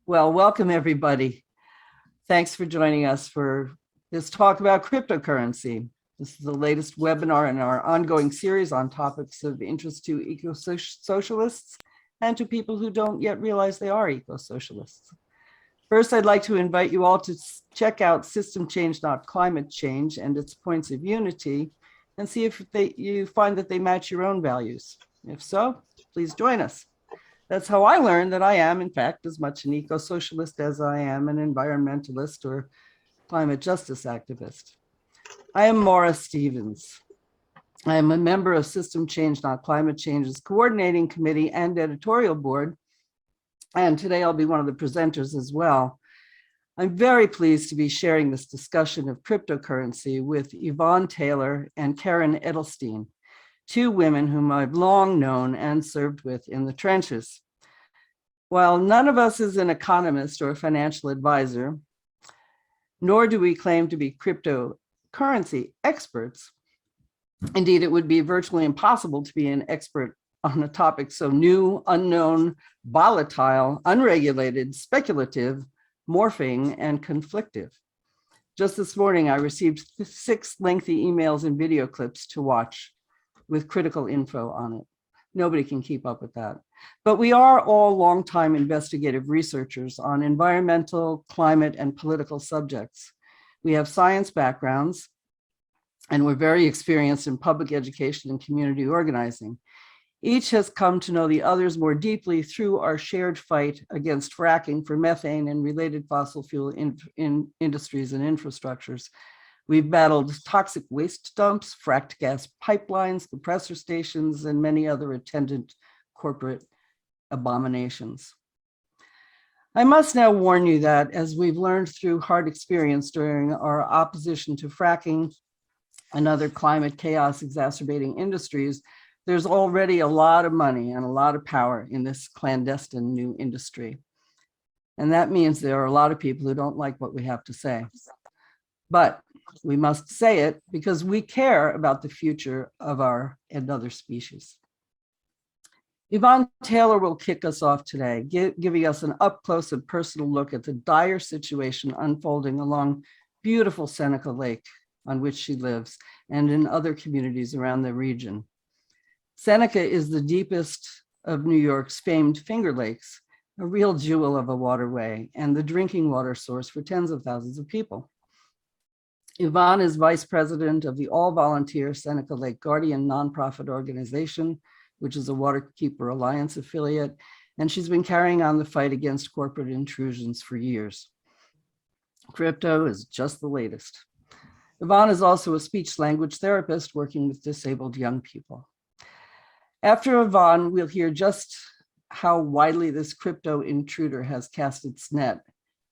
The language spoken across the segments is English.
Well, welcome everybody. Thanks for joining us for this talk about cryptocurrency. This is the latest webinar in our ongoing series on topics of interest to eco-socialists and to people who don't yet realize they are eco-socialists. First, I'd like to invite you all to check out SystemChangeNotClimateChange and its points of unity and see if you find that they match your own values. If so, please join us. That's how I learned that I am, in fact, as much an eco-socialist as I am an environmentalist or climate justice activist. I am Maura Stevens. I am a member of System Change Not Climate Change's coordinating committee and editorial board, and today I'll be one of the presenters as well. I'm very pleased to be sharing this discussion of cryptocurrency with Yvonne Taylor and Karen Edelstein, two women whom I've long known and served with in the trenches. While none of us is an economist or a financial advisor, nor do we claim to be cryptocurrency experts, indeed, it would be virtually impossible to be an expert on a topic so new, unknown, volatile, unregulated, speculative, morphing, and conflictive. Just this morning, I received 6 lengthy emails and video clips to watch with critical info on it. Nobody can keep up with that. But we are all longtime investigative researchers on environmental, climate, and political subjects. We have science backgrounds, and we're very experienced in public education and community organizing. Each has come to know the others more deeply through our shared fight against fracking for methane and related fossil fuel industries and infrastructures. We've battled toxic waste dumps, fracked gas pipelines, compressor stations, and many other attendant corporate abominations. I must now warn you that, as we've learned through hard experience during our opposition to fracking and other climate chaos exacerbating industries, there's already a lot of money and a lot of power in this clandestine new industry. And that means there are a lot of people who don't like what we have to say. But we must say it because we care about the future of our and other species. Yvonne Taylor will kick us off today, giving us an up-close and personal look at the dire situation unfolding along beautiful Seneca Lake, on which she lives, and in other communities around the region. Seneca is the deepest of New York's famed Finger Lakes, a real jewel of a waterway, and the drinking water source for tens of thousands of people. Yvonne is vice president of the all-volunteer Seneca Lake Guardian nonprofit organization, which is a Waterkeeper Alliance affiliate, and she's been carrying on the fight against corporate intrusions for years. Crypto is just the latest. Yvonne is also a speech-language therapist working with disabled young people. After Yvonne, we'll hear just how widely this crypto intruder has cast its net,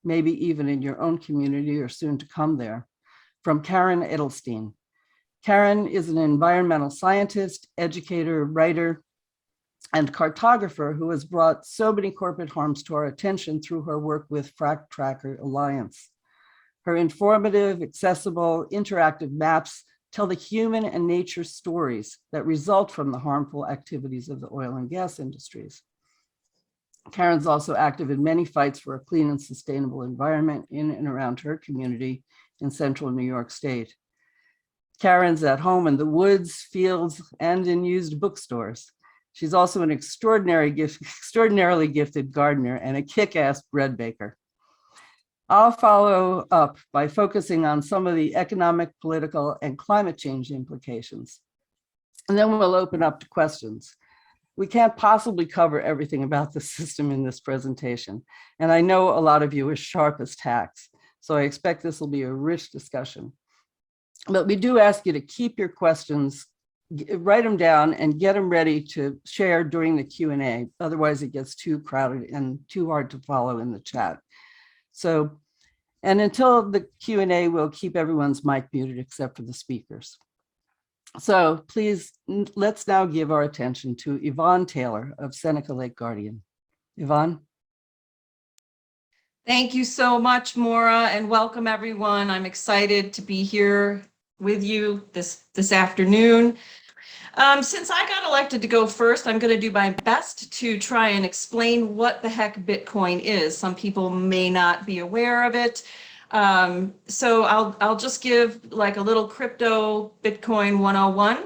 maybe even in your own community or soon to come there, from Karen Edelstein. Karen is an environmental scientist, educator, writer, and cartographer who has brought so many corporate harms to our attention through her work with Frack Tracker Alliance. Her informative, accessible, interactive maps tell the human and nature stories that result from the harmful activities of the oil and gas industries. Karen's also active in many fights for a clean and sustainable environment in and around her community in central New York State. Karen's at home in the woods, fields, and in used bookstores. She's also an extraordinarily gifted gardener and a kick-ass bread baker. I'll follow up by focusing on some of the economic, political, and climate change implications. And then we'll open up to questions. We can't possibly cover everything about the system in this presentation, and I know a lot of you are sharp as tacks, so I expect this will be a rich discussion. But we do ask you to keep your questions, write them down, and get them ready to share during the Q&A. Otherwise, it gets too crowded and too hard to follow in the chat. So, and until the Q&A, we'll keep everyone's mic muted except for the speakers. So please, let's now give our attention to Yvonne Taylor of Seneca Lake Guardian. Yvonne? Thank you so much, Maura, and welcome everyone. I'm excited to be here with you this afternoon. Since I got elected to go first, I'm going to do my best to try and explain what the heck Bitcoin is. Some people may not be aware of it. So I'll just give like a little crypto Bitcoin 101.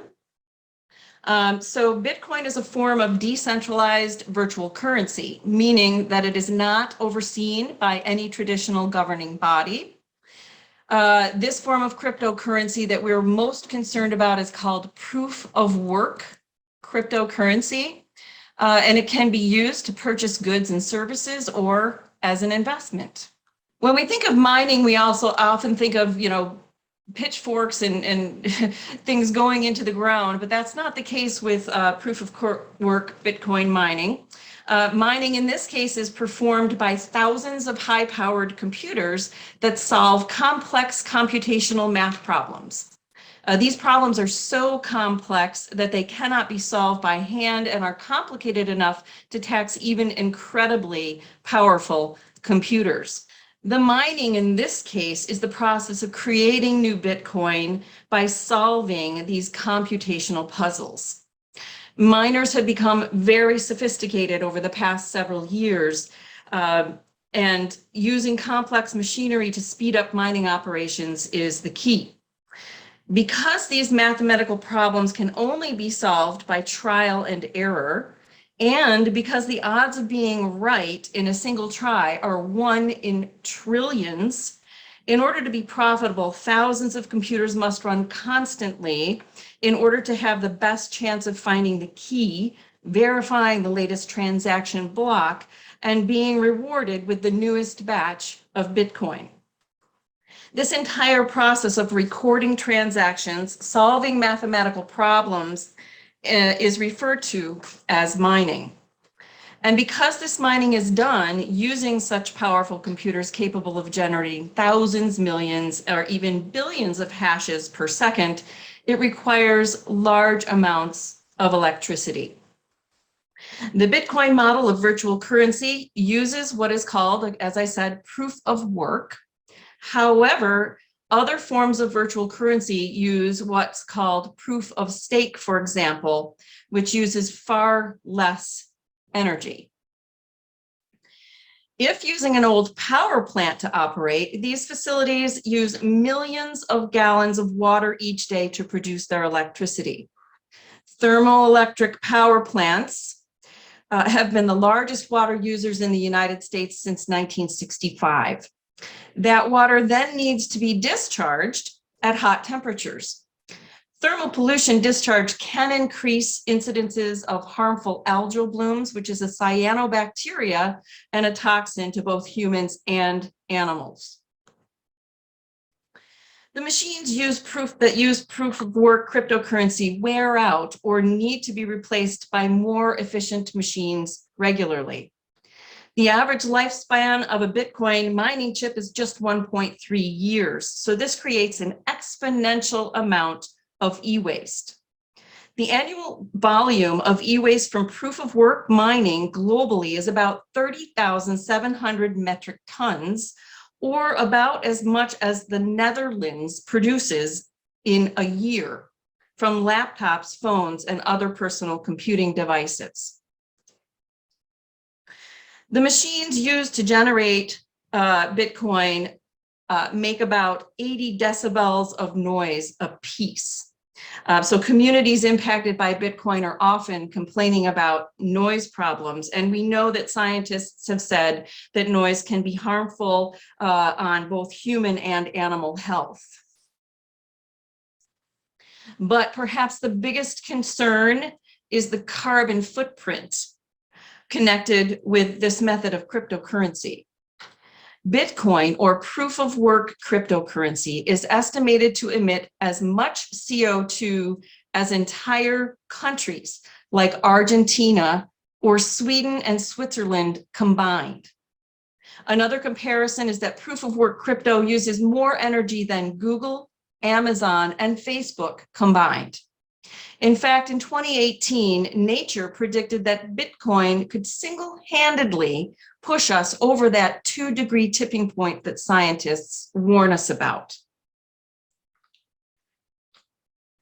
So Bitcoin is a form of decentralized virtual currency, meaning that it is not overseen by any traditional governing body. This form of cryptocurrency that we're most concerned about is called proof of work cryptocurrency, and it can be used to purchase goods and services or as an investment. When we think of mining, we also often think of, pitchforks and things going into the ground, but that's not the case with proof of work Bitcoin mining. Mining in this case is performed by thousands of high-powered computers that solve complex computational math problems. These problems are so complex that they cannot be solved by hand and are complicated enough to tax even incredibly powerful computers. The mining in this case is the process of creating new Bitcoin by solving these computational puzzles. Miners have become very sophisticated over the past several years, and using complex machinery to speed up mining operations is the key. Because these mathematical problems can only be solved by trial and error, and because the odds of being right in a single try are 1 in trillions, in order to be profitable, thousands of computers must run constantly in order to have the best chance of finding the key, verifying the latest transaction block, and being rewarded with the newest batch of Bitcoin. This entire process of recording transactions, solving mathematical problems, is referred to as mining. And because this mining is done using such powerful computers capable of generating thousands, millions, or even billions of hashes per second, it requires large amounts of electricity. The Bitcoin model of virtual currency uses what is called, as I said, proof of work. However, other forms of virtual currency use what's called proof of stake, for example, which uses far less energy. If using an old power plant to operate, these facilities use millions of gallons of water each day to produce their electricity. Thermoelectric power plants have been the largest water users in the United States since 1965. That water then needs to be discharged at hot temperatures. Thermal pollution discharge can increase incidences of harmful algal blooms, which is a cyanobacteria and a toxin to both humans and animals. The machines that use proof of work cryptocurrency wear out or need to be replaced by more efficient machines regularly. The average lifespan of a Bitcoin mining chip is just 1.3 years. So this creates an exponential amount of e-waste. The annual volume of e-waste from proof of work mining globally is about 30,700 metric tons, or about as much as the Netherlands produces in a year from laptops, phones, and other personal computing devices. The machines used to generate Bitcoin make about 80 decibels of noise apiece. So communities impacted by Bitcoin are often complaining about noise problems. And we know that scientists have said that noise can be harmful on both human and animal health. But perhaps the biggest concern is the carbon footprint connected with this method of cryptocurrency. Bitcoin, or proof of work cryptocurrency, is estimated to emit as much CO2 as entire countries like Argentina or Sweden and Switzerland combined. Another comparison is that proof of work crypto uses more energy than Google, Amazon, and Facebook combined. In fact, in 2018, Nature predicted that Bitcoin could single-handedly push us over that 2-degree tipping point that scientists warn us about.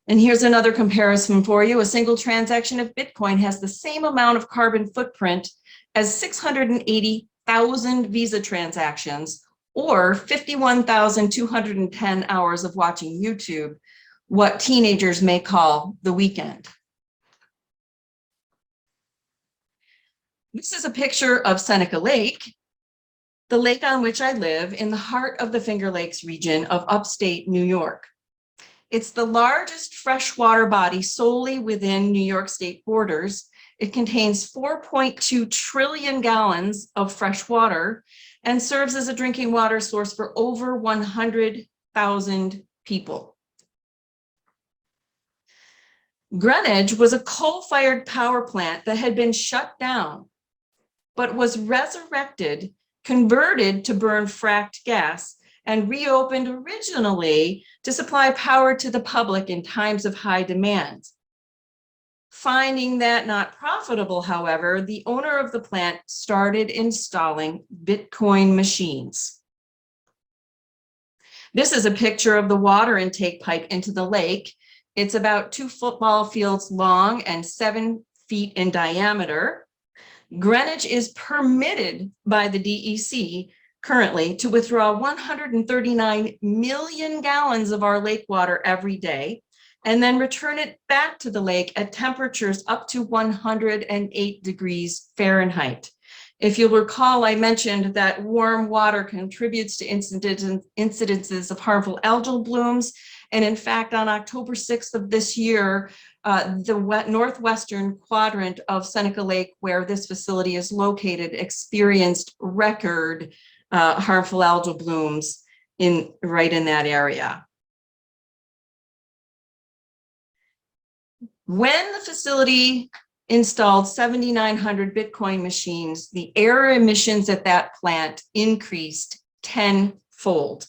And here's another comparison for you. A single transaction of Bitcoin has the same amount of carbon footprint as 680,000 Visa transactions, or 51,210 hours of watching YouTube, what teenagers may call the weekend. This is a picture of Seneca Lake, the lake on which I live in the heart of the Finger Lakes region of upstate New York. It's the largest freshwater body solely within New York state borders. It contains 4.2 trillion gallons of fresh water and serves as a drinking water source for over 100,000 people. Greenwich was a coal-fired power plant that had been shut down, but was resurrected, converted to burn fracked gas, and reopened originally to supply power to the public in times of high demand. Finding that not profitable, however, the owner of the plant started installing Bitcoin machines. This is a picture of the water intake pipe into the lake. It's about 2 football fields long and 7 feet in diameter. Greenwich is permitted by the DEC currently to withdraw 139 million gallons of our lake water every day, and then return it back to the lake at temperatures up to 108 degrees Fahrenheit. If you'll recall, I mentioned that warm water contributes to incidences of harmful algal blooms. And in fact, on October 6th of this year, the northwestern quadrant of Seneca Lake, where this facility is located, experienced record harmful algal blooms right in that area. When the facility installed 7,900 Bitcoin machines, the air emissions at that plant increased tenfold.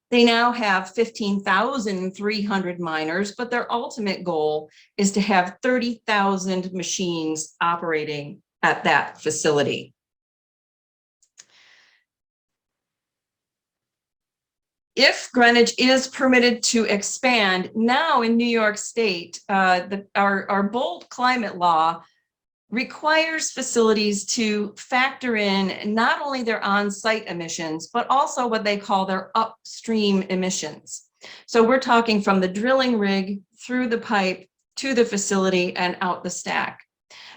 They now have 15,300 miners, but their ultimate goal is to have 30,000 machines operating at that facility. If Greenwich is permitted to expand, now in New York State, our bold climate law requires facilities to factor in not only their on-site emissions, but also what they call their upstream emissions. So we're talking from the drilling rig through the pipe to the facility and out the stack.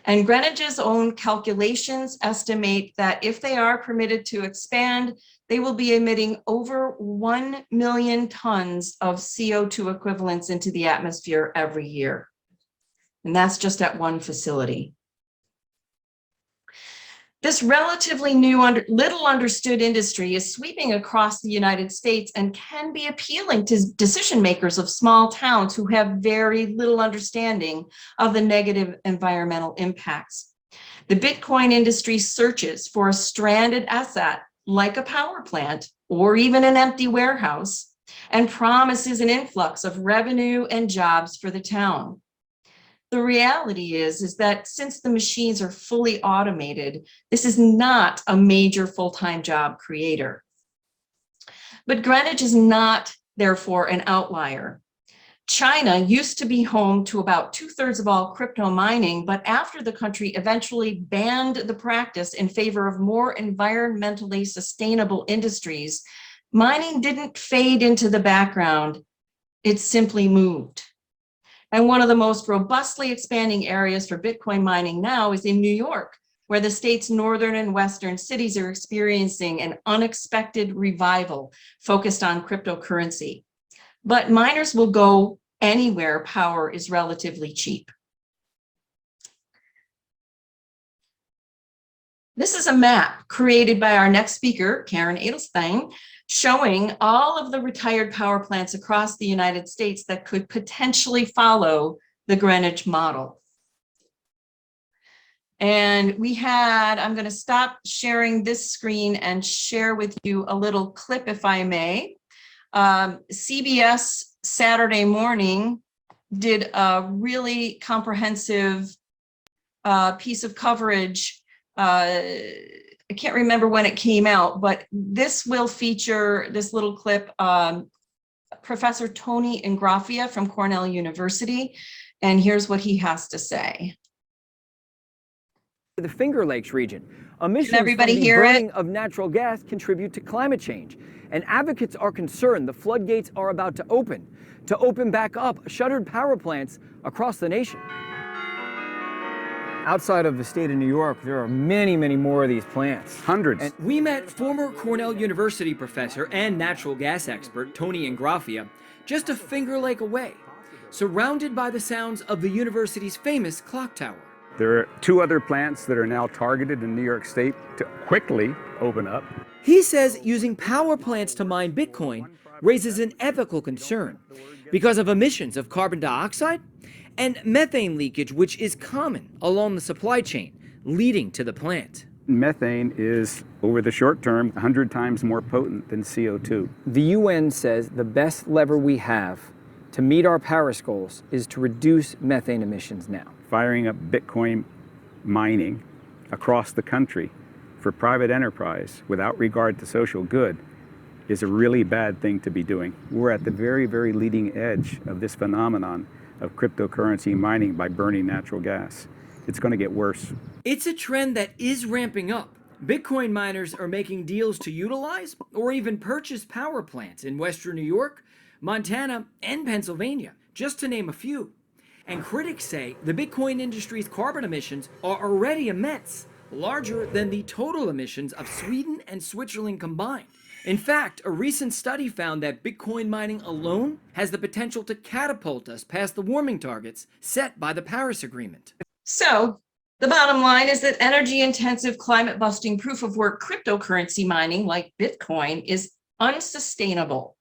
And Greenwich's own calculations estimate that if they are permitted to expand, they will be emitting over 1 million tons of CO2 equivalents into the atmosphere every year. And that's just at one facility. This relatively new, little understood industry is sweeping across the United States and can be appealing to decision makers of small towns who have very little understanding of the negative environmental impacts. The Bitcoin industry searches for a stranded asset like a power plant or even an empty warehouse and promises an influx of revenue and jobs for the town. The reality is that since the machines are fully automated, this is not a major full-time job creator. But Greenwich is not, therefore, an outlier. China used to be home to about 2/3 of all crypto mining, but after the country eventually banned the practice in favor of more environmentally sustainable industries, mining didn't fade into the background, it simply moved. And one of the most robustly expanding areas for Bitcoin mining now is in New York, where the state's northern and western cities are experiencing an unexpected revival focused on cryptocurrency. But miners will go anywhere power is relatively cheap. This is a map created by our next speaker, Karen Edelstein, showing all of the retired power plants across the United States that could potentially follow the Greenwich model. And I'm going to stop sharing this screen and share with you a little clip, if I may. CBS Saturday Morning did a really comprehensive piece of coverage. I can't remember when it came out, but this will feature this little clip Professor Tony Ingraffia from Cornell University, and here's what he has to say. The Finger Lakes region. Emissions Can everybody from the hear burning it? of natural gas contribute to climate change. And advocates are concerned the floodgates are about to open back up shuttered power plants across the nation. Outside of the state of New York, there are many, many more of these plants. Hundreds. And we met former Cornell University professor and natural gas expert Tony Ingraffia just a Finger Lake away, surrounded by the sounds of the university's famous clock tower. There are 2 other plants that are now targeted in New York State to quickly open up. He says using power plants to mine Bitcoin raises an ethical concern because of emissions of carbon dioxide and methane leakage, which is common along the supply chain leading to the plant. Methane is, over the short term, 100 times more potent than CO2. The UN says the best lever we have to meet our Paris goals is to reduce methane emissions now. Firing up Bitcoin mining across the country for private enterprise without regard to social good is a really bad thing to be doing. We're at the very, very leading edge of this phenomenon of cryptocurrency mining by burning natural gas. It's going to get worse. It's a trend that is ramping up. Bitcoin miners are making deals to utilize or even purchase power plants in Western New York, Montana, and Pennsylvania, just to name a few. And critics say the Bitcoin industry's carbon emissions are already immense, larger than the total emissions of Sweden and Switzerland combined. In fact, a recent study found that Bitcoin mining alone has the potential to catapult us past the warming targets set by the Paris Agreement. So the bottom line is that energy-intensive, climate-busting proof-of-work cryptocurrency mining like Bitcoin is unsustainable,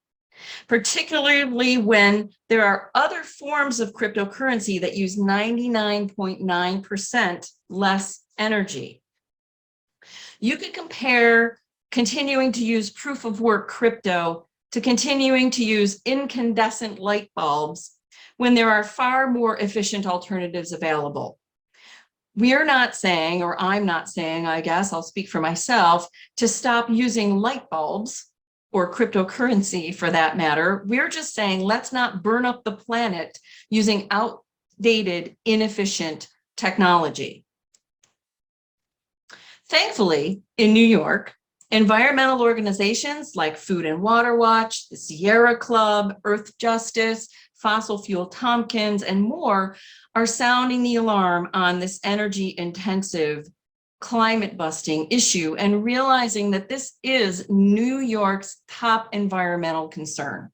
particularly when there are other forms of cryptocurrency that use 99.9% less energy. You could compare continuing to use proof-of-work crypto to continuing to use incandescent light bulbs when there are far more efficient alternatives available. We're not saying, or I'm not saying, I guess I'll speak for myself, to stop using light bulbs or cryptocurrency for that matter. We're just saying, let's not burn up the planet using outdated, inefficient technology. Thankfully, in New York, environmental organizations like Food and Water Watch, the Sierra Club, Earth Justice, Fossil Fuel Tompkins, and more are sounding the alarm on this energy-intensive, climate-busting issue and realizing that this is New York's top environmental concern.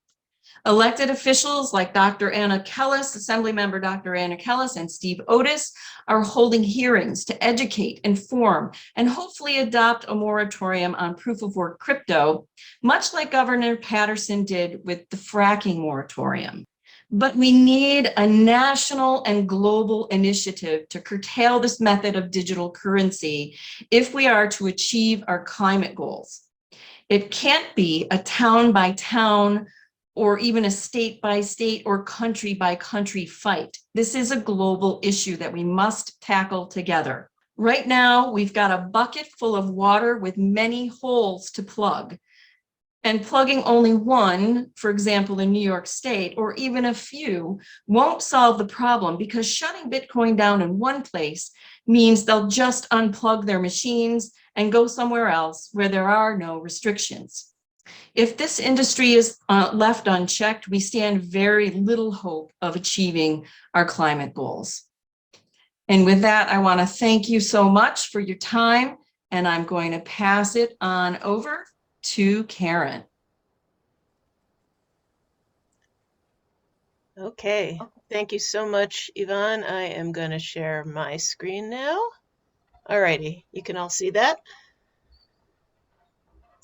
Elected officials like Dr. Anna Kellis, Assemblymember Dr. Anna Kellis, and Steve Otis are holding hearings to educate, inform, and hopefully adopt a moratorium on proof-of-work crypto, much like Governor Patterson did with the fracking moratorium. But we need a national and global initiative to curtail this method of digital currency if we are to achieve our climate goals. It can't be a town by town or even a state by state or country by country fight. This is a global issue that we must tackle together. Right now, we've got a bucket full of water with many holes to plug. And plugging only one, for example, in New York State, or even a few, won't solve the problem because shutting Bitcoin down in one place means they'll just unplug their machines and go somewhere else where there are no restrictions. If this industry is left unchecked, we stand very little hope of achieving our climate goals. And with that, I want to thank you so much for your time, and I'm going to pass it on over to Karen. Okay, thank you so much, Yvonne. I am going to share my screen now. Alrighty, you can all see that?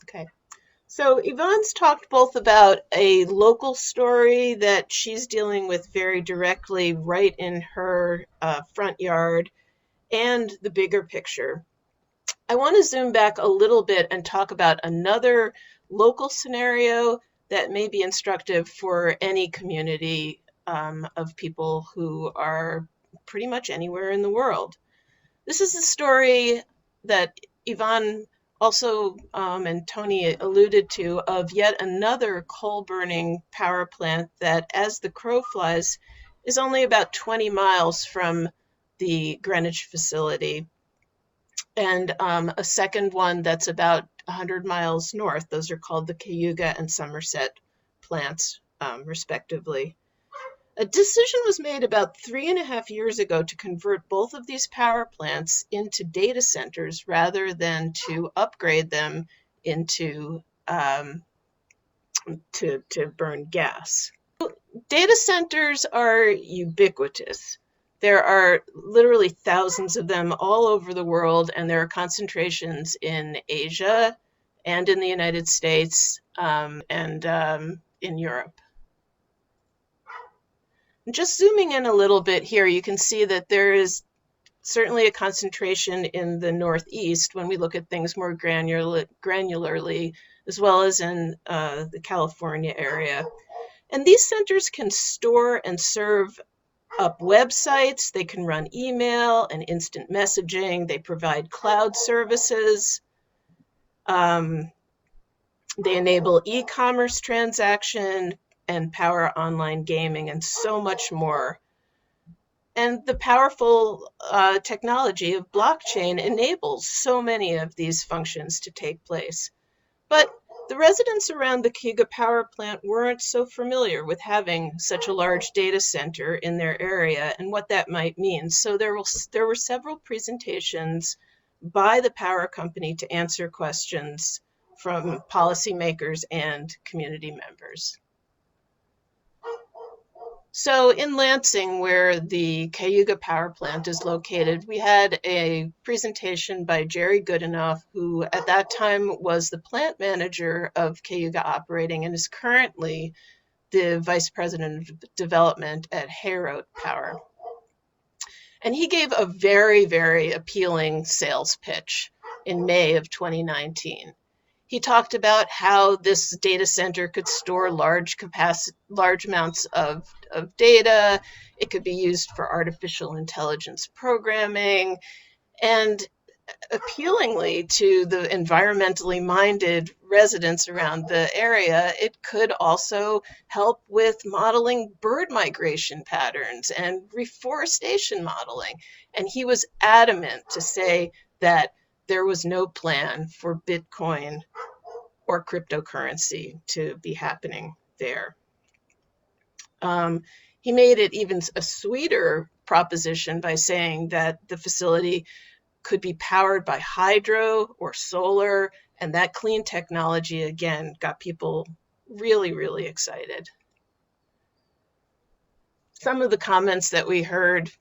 Okay. So Yvonne's talked both about a local story that she's dealing with very directly right in her front yard and the bigger picture. I want to zoom back a little bit and talk about another local scenario that may be instructive for any community of people who are pretty much anywhere in the world. This is a story that Yvonne Also, and Tony alluded to, of yet another coal-burning power plant that, as the crow flies, is only about 20 miles from the Greenwich facility, and a second one that's about 100 miles north. Those are called the Cayuga and Somerset plants, respectively. A decision was made about 3.5 years ago to convert both of these power plants into data centers rather than to upgrade them into to burn gas. Data centers are ubiquitous. There are literally thousands of them all over the world, and there are concentrations in Asia and in the United States and in Europe. Just zooming in a little bit here, you can see that there is certainly a concentration in the Northeast when we look at things more granularly, as well as in the California area. And these centers can store and serve up websites, they can run email and instant messaging, they provide cloud services, they enable e-commerce transaction and power online gaming and so much more. And the powerful technology of blockchain enables so many of these functions to take place. But the residents around the Cayuga power plant weren't so familiar with having such a large data center in their area and what that might mean. So there were several presentations by the power company to answer questions from policymakers and community members. So in Lansing, where the Cayuga power plant is located, we had a presentation by Jerry Goodenough, who at that time was the plant manager of Cayuga Operating and is currently the vice president of development at Hayrote Power. And he gave a very, very appealing sales pitch in May of 2019. He talked about how this data center could store large amounts of data. It could be used for artificial intelligence programming, and appealingly to the environmentally minded residents around the area, it could also help with modeling bird migration patterns and reforestation modeling. And he was adamant to say that there was no plan for Bitcoin or cryptocurrency to be happening there. He made it even a sweeter proposition by saying that the facility could be powered by hydro or solar, and that clean technology, again, got people really, really excited. Some of the comments that we heard,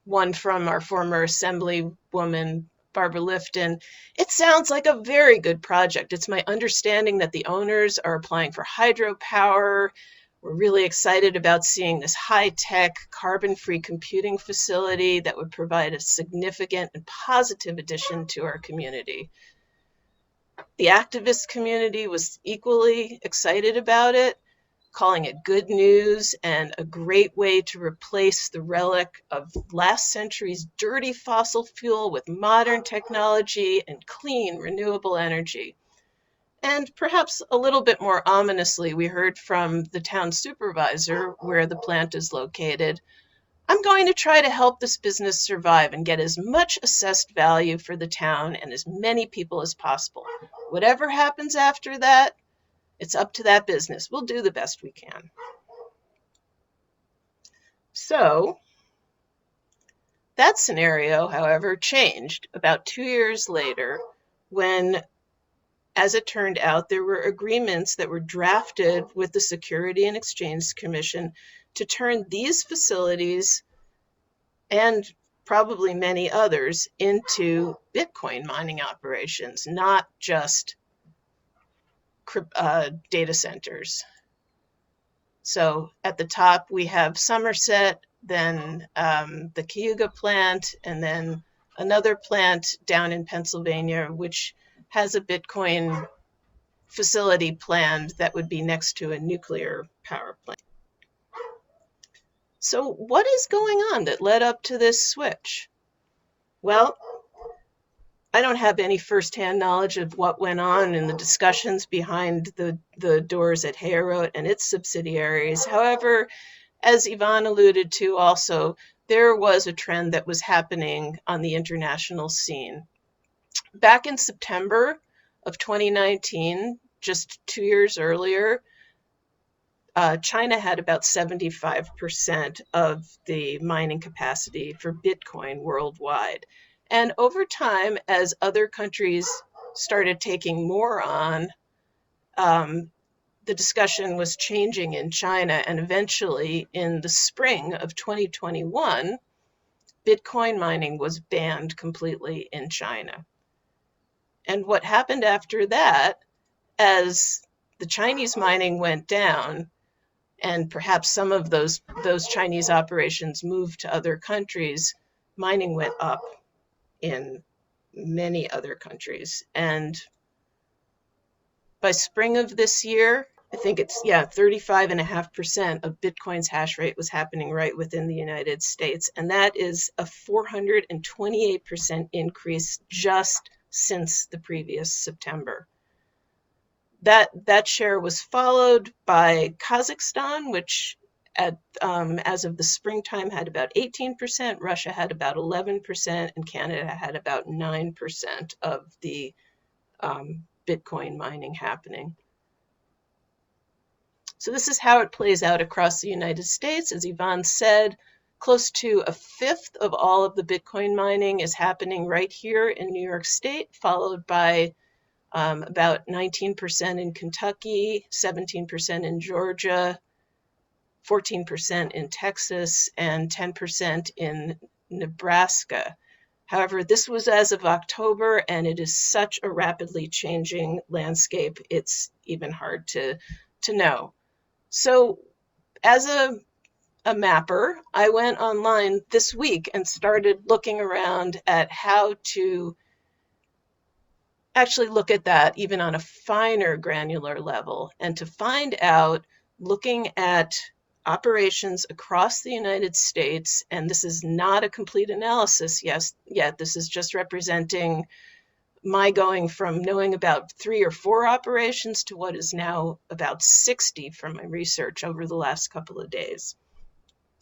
one from our former Assemblywoman, Barbara Lifton, it sounds like a very good project. It's my understanding that the owners are applying for hydropower. We're really excited about seeing this high-tech, carbon-free computing facility that would provide a significant and positive addition to our community. The activist community was equally excited about it, calling it good news and a great way to replace the relic of last century's dirty fossil fuel with modern technology and clean, renewable energy. And perhaps a little bit more ominously, we heard from the town supervisor where the plant is located. I'm going to try to help this business survive and get as much assessed value for the town and as many people as possible. Whatever happens after that, it's up to that business. We'll do the best we can. So that scenario, however, changed about 2 years later when, as it turned out, there were agreements that were drafted with the Security and Exchange Commission to turn these facilities and probably many others into Bitcoin mining operations, not just data centers. So at the top we have Somerset, then the Cayuga plant, and then another plant down in Pennsylvania, which has a Bitcoin facility planned that would be next to a nuclear power plant. So what is going on that led up to this switch? Well, I don't have any firsthand knowledge of what went on in the discussions behind the doors at Hayroat and its subsidiaries. However, as Yvonne alluded to also, there was a trend that was happening on the international scene. Back in September of 2019, just 2 years earlier, China had about 75% of the mining capacity for Bitcoin worldwide. And over time, as other countries started taking more on, the discussion was changing in China. And eventually, in the spring of 2021, Bitcoin mining was banned completely in China. And what happened after that, as the Chinese mining went down, and perhaps some of those Chinese operations moved to other countries, mining went up in many other countries. And by spring of this year, I think it's 35.5% of Bitcoin's hash rate was happening right within the United States. And that is a 428% increase just since the previous September. That share was followed by Kazakhstan, which as of the springtime had about 18%, Russia had about 11%, and Canada had about 9% of the Bitcoin mining happening. So this is how it plays out across the United States. As Yvonne said, close to a fifth of all of the Bitcoin mining is happening right here in New York State, followed by about 19% in Kentucky, 17% in Georgia, 14% in Texas, and 10% in Nebraska. However, this was as of October, and it is such a rapidly changing landscape, it's even hard to know. So as a mapper, I went online this week and started looking around at how to actually look at that even on a finer granular level, and to find out, looking at operations across the United States, and this is not a complete analysis yet, this is just representing my going from knowing about 3 or 4 operations to what is now about 60 from my research over the last couple of days.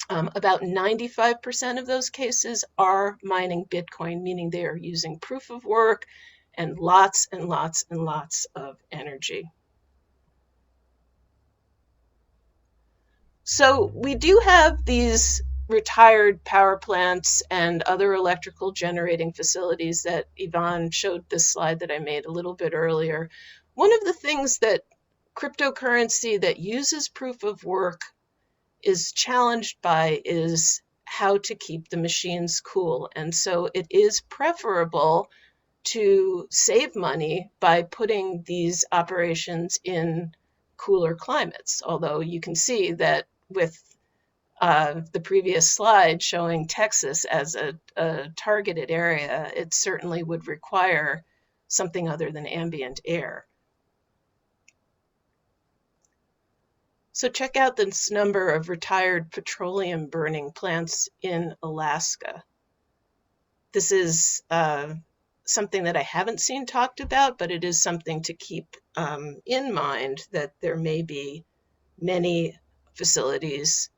About 95% of those cases are mining Bitcoin, meaning they are using proof of work and lots and lots and lots of energy. So we do have these retired power plants and other electrical generating facilities that Yvonne showed this slide that I made a little bit earlier. One of the things that cryptocurrency that uses proof of work is challenged by is how to keep the machines cool. And so it is preferable to save money by putting these operations in cooler climates. Although you can see that with the previous slide showing Texas as a targeted area, it certainly would require something other than ambient air. So check out this number of retired petroleum burning plants in Alaska. This is something that I haven't seen talked about, but it is something to keep in mind, that there may be many facilities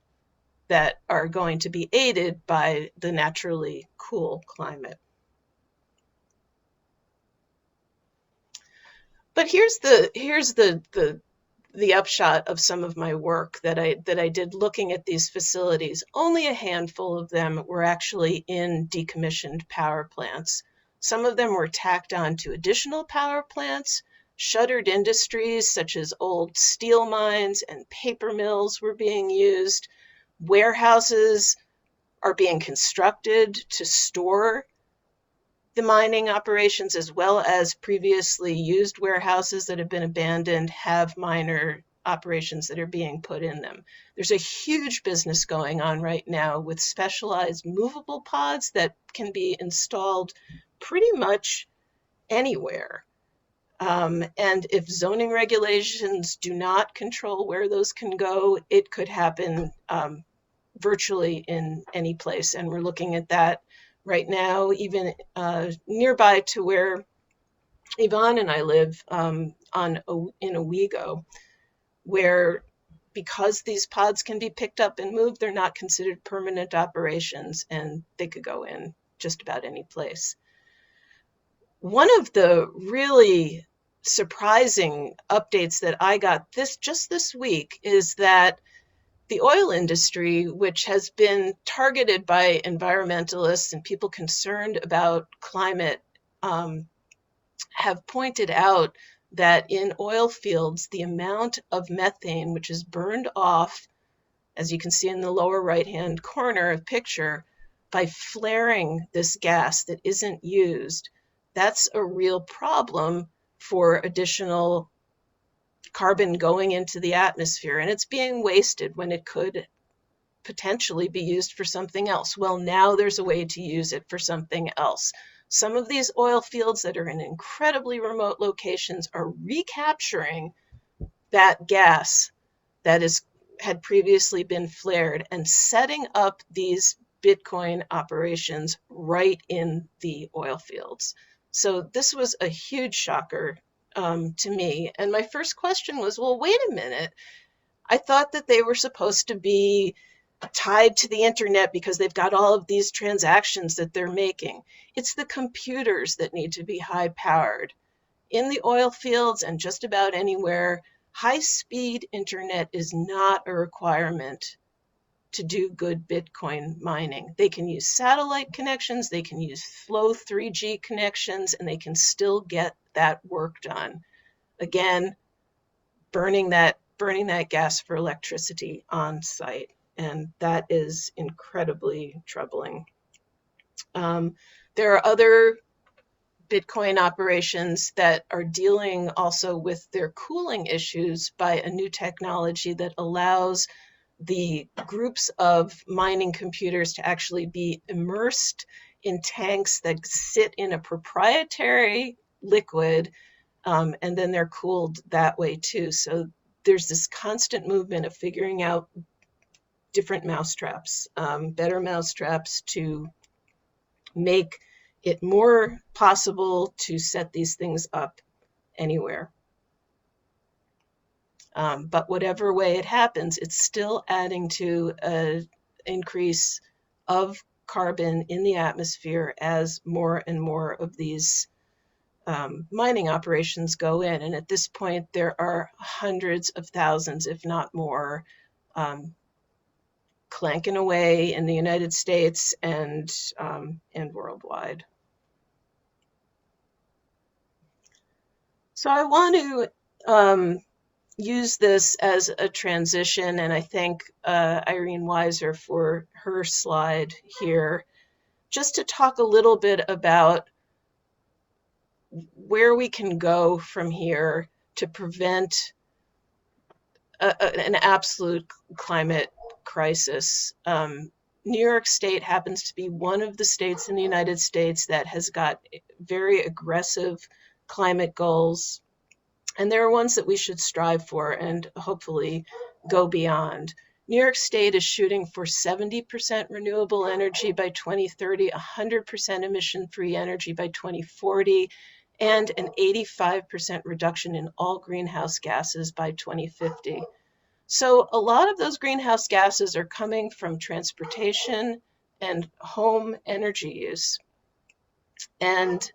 that are going to be aided by the naturally cool climate. But here's the upshot of some of my work that I did looking at these facilities. Only a handful of them were actually in decommissioned power plants. Some of them were tacked on to additional power plants. Shuttered industries such as old steel mines and paper mills were being used. Warehouses are being constructed to store the mining operations, as well as previously used warehouses that have been abandoned have miner operations that are being put in them. There's a huge business going on right now with specialized movable pods that can be installed pretty much anywhere. And if zoning regulations do not control where those can go, it could happen virtually in any place. And we're looking at that right now, even nearby to where Yvonne and I live, in Owego, where because these pods can be picked up and moved, they're not considered permanent operations, and they could go in just about any place. One of the really surprising updates that I got just this week is that the oil industry, which has been targeted by environmentalists and people concerned about climate, have pointed out that in oil fields, the amount of methane which is burned off, as you can see in the lower right-hand corner of picture, by flaring this gas that isn't used, that's a real problem for additional carbon going into the atmosphere. And it's being wasted when it could potentially be used for something else. Well, now there's a way to use it for something else. Some of these oil fields that are in incredibly remote locations are recapturing that gas that had previously been flared and setting up these Bitcoin operations right in the oil fields. So this was a huge shocker to me. And my first question was, well, wait a minute. I thought that they were supposed to be tied to the internet because they've got all of these transactions that they're making. It's the computers that need to be high powered. In the oil fields and just about anywhere, high-speed internet is not a requirement to do good Bitcoin mining. They can use satellite connections, they can use slow 3G connections, and they can still get that work done. Again, burning that gas for electricity on site, and that is incredibly troubling. There are other Bitcoin operations that are dealing also with their cooling issues by a new technology that allows the groups of mining computers to actually be immersed in tanks that sit in a proprietary liquid, and then they're cooled that way too. So there's this constant movement of figuring out different mousetraps, better mousetraps to make it more possible to set these things up anywhere. But whatever way it happens, it's still adding to an increase of carbon in the atmosphere as more and more of these mining operations go in. And at this point, there are hundreds of thousands, if not more, clanking away in the United States and worldwide. So I want to use this as a transition, and I thank Irene Weiser for her slide here, just to talk a little bit about where we can go from here to prevent an absolute climate crisis. New York State happens to be one of the states in the United States that has got very aggressive climate goals, and there are ones that we should strive for and hopefully go beyond. New York State is shooting for 70% renewable energy by 2030, 100% emission-free energy by 2040, and an 85% reduction in all greenhouse gases by 2050. So a lot of those greenhouse gases are coming from transportation and home energy use. And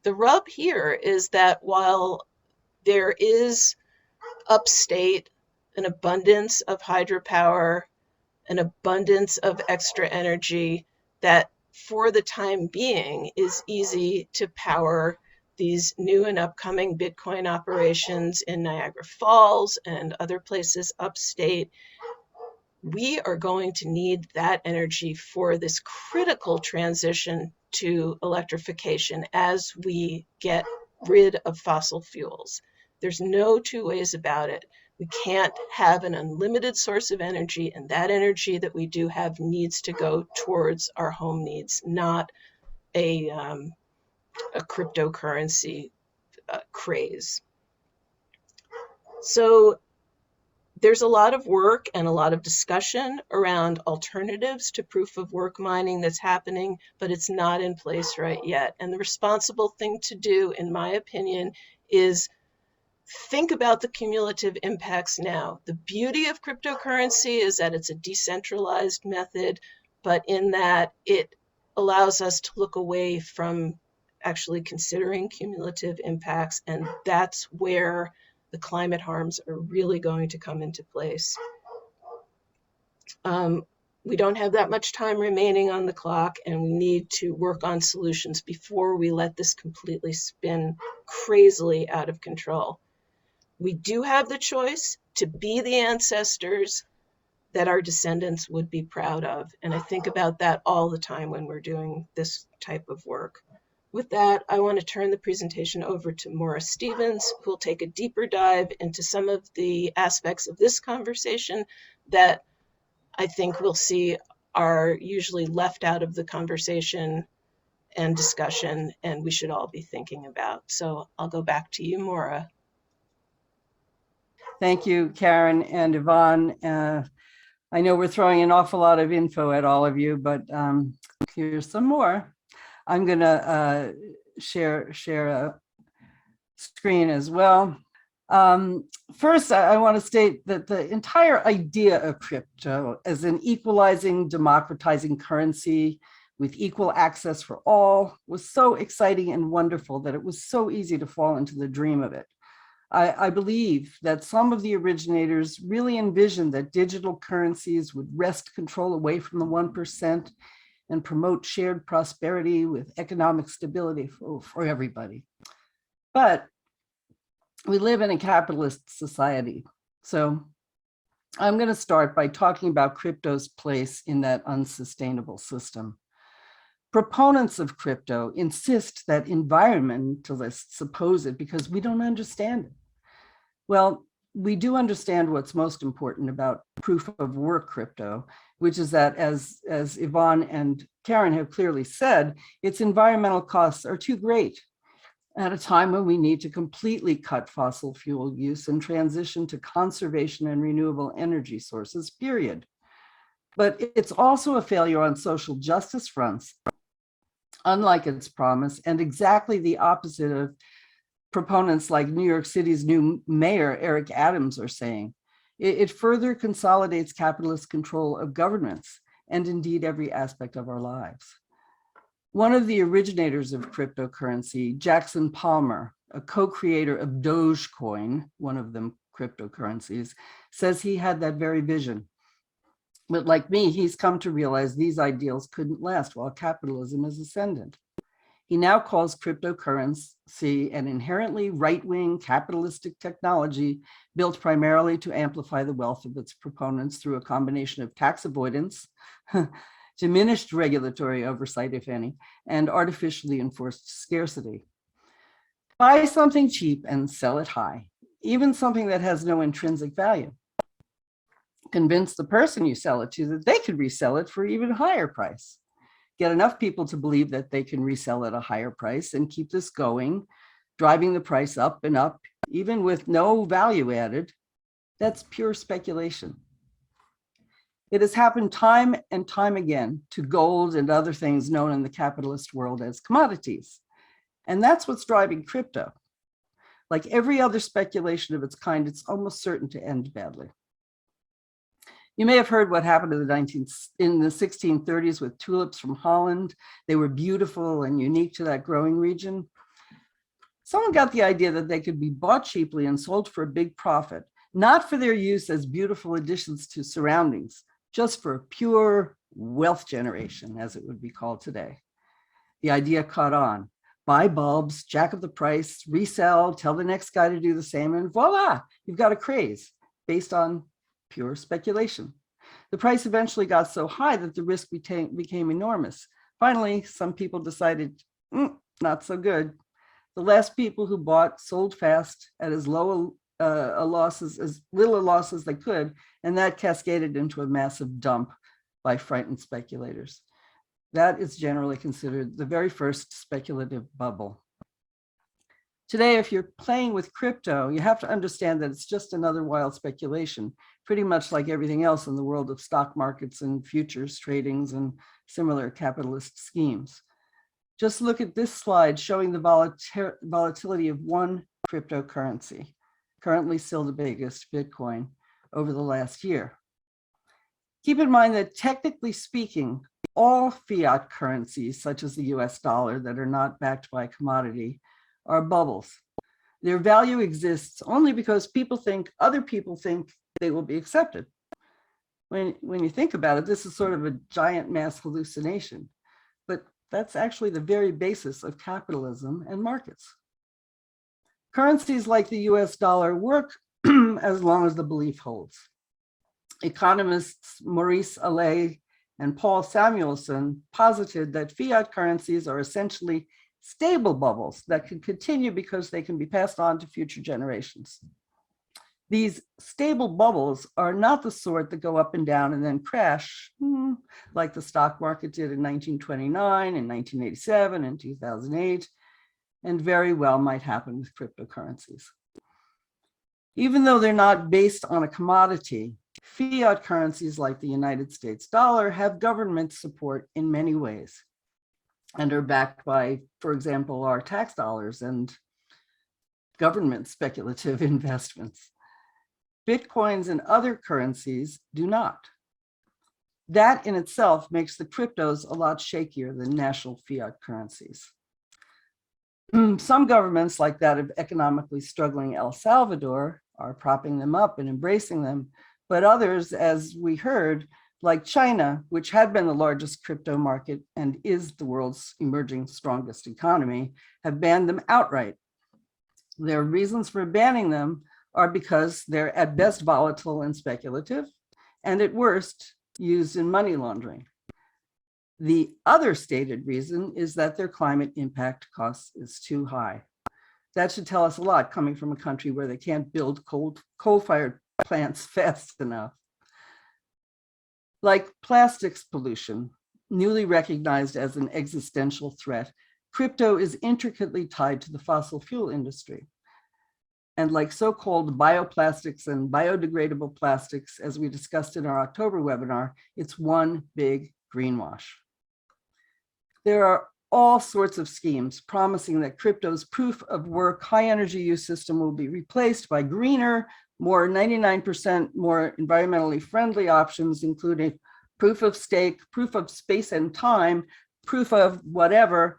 the rub here is that while there is upstate an abundance of hydropower, an abundance of extra energy that for the time being is easy to power these new and upcoming Bitcoin operations in Niagara Falls and other places upstate, we are going to need that energy for this critical transition to electrification as we get rid of fossil fuels. There's no two ways about it. We can't have an unlimited source of energy, and that energy that we do have needs to go towards our home needs, not a cryptocurrency craze. So There's a lot of work and a lot of discussion around alternatives to proof of work mining that's happening, but it's not in place right yet. And the responsible thing to do, in my opinion, is think about the cumulative impacts now. The beauty of cryptocurrency is that it's a decentralized method, but in that it allows us to look away from actually considering cumulative impacts, and that's where the climate harms are really going to come into place. We don't have that much time remaining on the clock, and we need to work on solutions before we let this completely spin crazily out of control. We do have the choice to be the ancestors that our descendants would be proud of, and I think about that all the time when we're doing this type of work. With that, I want to turn the presentation over to Maura Stevens, who will take a deeper dive into some of the aspects of this conversation that I think we'll see are usually left out of the conversation and discussion, and we should all be thinking about. So I'll go back to you, Maura. Thank you, Karen and Yvonne. I know we're throwing an awful lot of info at all of you, but here's some more. I'm going to share a screen as well. First, I want to state that the entire idea of crypto as an equalizing, democratizing currency with equal access for all was so exciting and wonderful that it was so easy to fall into the dream of it. I believe that some of the originators really envisioned that digital currencies would wrest control away from the 1% and promote shared prosperity with economic stability for everybody. But we live in a capitalist society. So I'm going to start by talking about crypto's place in that unsustainable system. Proponents of crypto insist that environmentalists oppose it because we don't understand it. Well, we do understand what's most important about proof of work crypto, which is that, as Yvonne and Karen have clearly said, its environmental costs are too great at a time when we need to completely cut fossil fuel use and transition to conservation and renewable energy sources, period. But it's also a failure on social justice fronts, unlike its promise, and exactly the opposite of proponents like New York City's new mayor, Eric Adams, are saying. It further consolidates capitalist control of governments and indeed every aspect of our lives. One of the originators of cryptocurrency, Jackson Palmer, a co-creator of Dogecoin, one of the cryptocurrencies, says he had that very vision. But like me, he's come to realize these ideals couldn't last while capitalism is ascendant. He now calls cryptocurrency an inherently right-wing capitalistic technology built primarily to amplify the wealth of its proponents through a combination of tax avoidance, diminished regulatory oversight, if any, and artificially enforced scarcity. Buy something cheap and sell it high, even something that has no intrinsic value. Convince the person you sell it to that they could resell it for even higher price. Get enough people to believe that they can resell at a higher price and keep this going, driving the price up and up, even with no value added. That's pure speculation. It has happened time and time again to gold and other things known in the capitalist world as commodities. And that's what's driving crypto. Like every other speculation of its kind, it's almost certain to end badly. You may have heard what happened in the 1630s with tulips from Holland. They were beautiful and unique to that growing region. Someone got the idea that they could be bought cheaply and sold for a big profit, not for their use as beautiful additions to surroundings, just for pure wealth generation, as it would be called today. The idea caught on. Buy bulbs, jack up the price, resell, tell the next guy to do the same, and voila, you've got a craze based on pure speculation. The price eventually got so high that the risk became enormous. Finally, some people decided, not so good. The last people who bought sold fast at as low a little a loss as they could, and that cascaded into a massive dump by frightened speculators. That is generally considered the very first speculative bubble. Today, if you're playing with crypto, you have to understand that it's just another wild speculation, pretty much like everything else in the world of stock markets and futures tradings and similar capitalist schemes. Just look at this slide showing the volatility of one cryptocurrency, currently still the biggest, Bitcoin, over the last year. Keep in mind that technically speaking, all fiat currencies, such as the US dollar, that are not backed by commodity, are bubbles. Their value exists only because other people think they will be accepted. When you think about it, this is sort of a giant mass hallucination, but that's actually the very basis of capitalism and markets. Currencies like the US dollar work as long as the belief holds. Economists Maurice Allais and Paul Samuelson posited that fiat currencies are essentially stable bubbles that can continue because they can be passed on to future generations. These stable bubbles are not the sort that go up and down and then crash, like the stock market did in 1929, in 1987, and 2008, and very well might happen with cryptocurrencies. Even though they're not based on a commodity, fiat currencies like the United States dollar have government support in many ways and are backed by, for example, our tax dollars and government speculative investments. Bitcoins and other currencies do not. That in itself makes the cryptos a lot shakier than national fiat currencies. Some governments, like that of economically struggling El Salvador, are propping them up and embracing them, but others, as we heard, like China, which had been the largest crypto market and is the world's emerging strongest economy, have banned them outright. Their reasons for banning them are because they're at best volatile and speculative, and at worst used in money laundering. The other stated reason is that their climate impact cost is too high. That should tell us a lot coming from a country where they can't build coal-fired plants fast enough. Like plastics pollution, newly recognized as an existential threat, crypto is intricately tied to the fossil fuel industry. And like so-called bioplastics and biodegradable plastics, as we discussed in our October webinar, it's one big greenwash. There are all sorts of schemes promising that crypto's proof of work high energy use system will be replaced by greener, more 99% more environmentally friendly options, including proof of stake, proof of space and time, proof of whatever,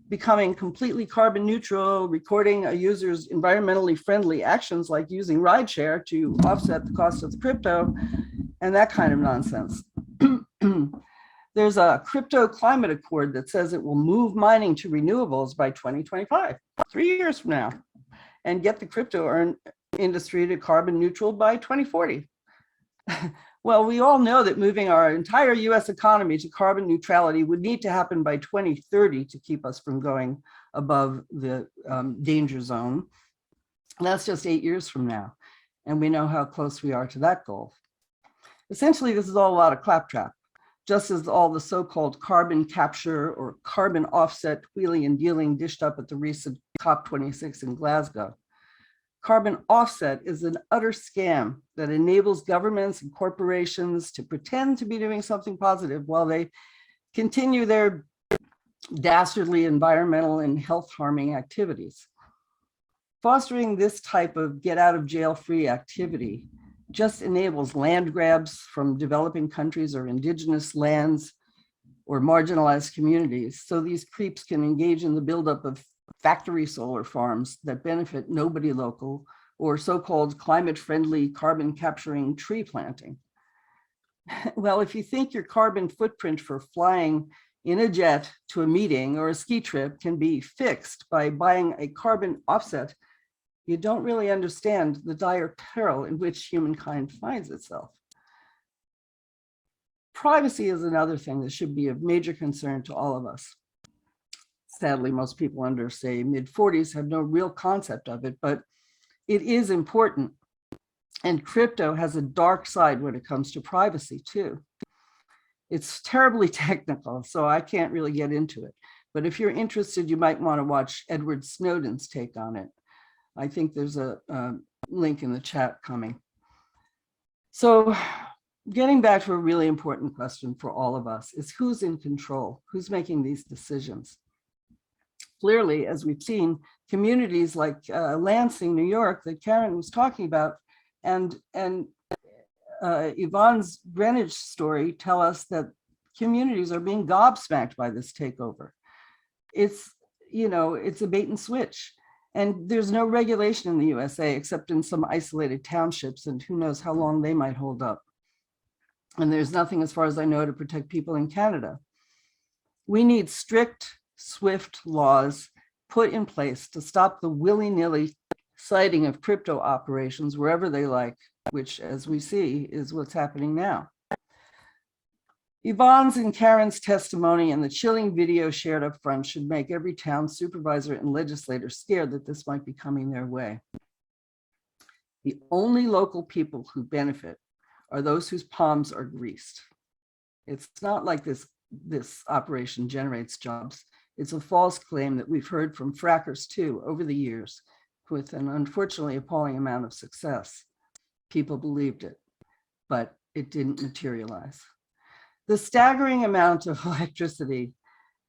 becoming completely carbon neutral, recording a user's environmentally friendly actions like using rideshare to offset the cost of the crypto, and that kind of nonsense. There's a crypto climate accord that says it will move mining to renewables by 2025, 3 years from now, and get the crypto industry to carbon neutral by 2040. Well, we all know that moving our entire US economy to carbon neutrality would need to happen by 2030 to keep us from going above the danger zone. And that's just 8 years from now. And we know how close we are to that goal. Essentially, this is all a lot of claptrap, just as all the so-called carbon capture or carbon offset wheeling and dealing dished up at the recent COP26 in Glasgow. Carbon offset is an utter scam that enables governments and corporations to pretend to be doing something positive while they continue their dastardly environmental and health harming activities. Fostering this type of get out of jail free activity just enables land grabs from developing countries or indigenous lands or marginalized communities, so these creeps can engage in the buildup of factory solar farms that benefit nobody local, or so-called climate-friendly carbon capturing tree planting. Well, if you think your carbon footprint for flying in a jet to a meeting or a ski trip can be fixed by buying a carbon offset, you don't really understand the dire peril in which humankind finds itself. Privacy is another thing that should be of major concern to all of us. Sadly, most people under, say, mid-40s have no real concept of it, but it is important. And crypto has a dark side when it comes to privacy, too. It's terribly technical, so I can't really get into it. But if you're interested, you might want to watch Edward Snowden's take on it. I think there's a link in the chat coming. So getting back to a really important question for all of us is who's in control? Who's making these decisions? Clearly, as we've seen, communities like Lansing, New York, that Karen was talking about, and Yvonne's Greenwich story tell us that communities are being gobsmacked by this takeover. It's, you know, it's a bait and switch. And there's no regulation in the USA except in some isolated townships, and who knows how long they might hold up. And there's nothing, as far as I know, to protect people in Canada. We need strict, swift laws put in place to stop the willy-nilly citing of crypto operations wherever they like, which, as we see, is what's happening now. Yvonne's and Karen's testimony and the chilling video shared up front should make every town supervisor and legislator scared that this might be coming their way. The only local people who benefit are those whose palms are greased. It's not like this operation generates jobs. It's a false claim that we've heard from frackers too over the years, with an unfortunately appalling amount of success. People believed it, but it didn't materialize. The staggering amount of electricity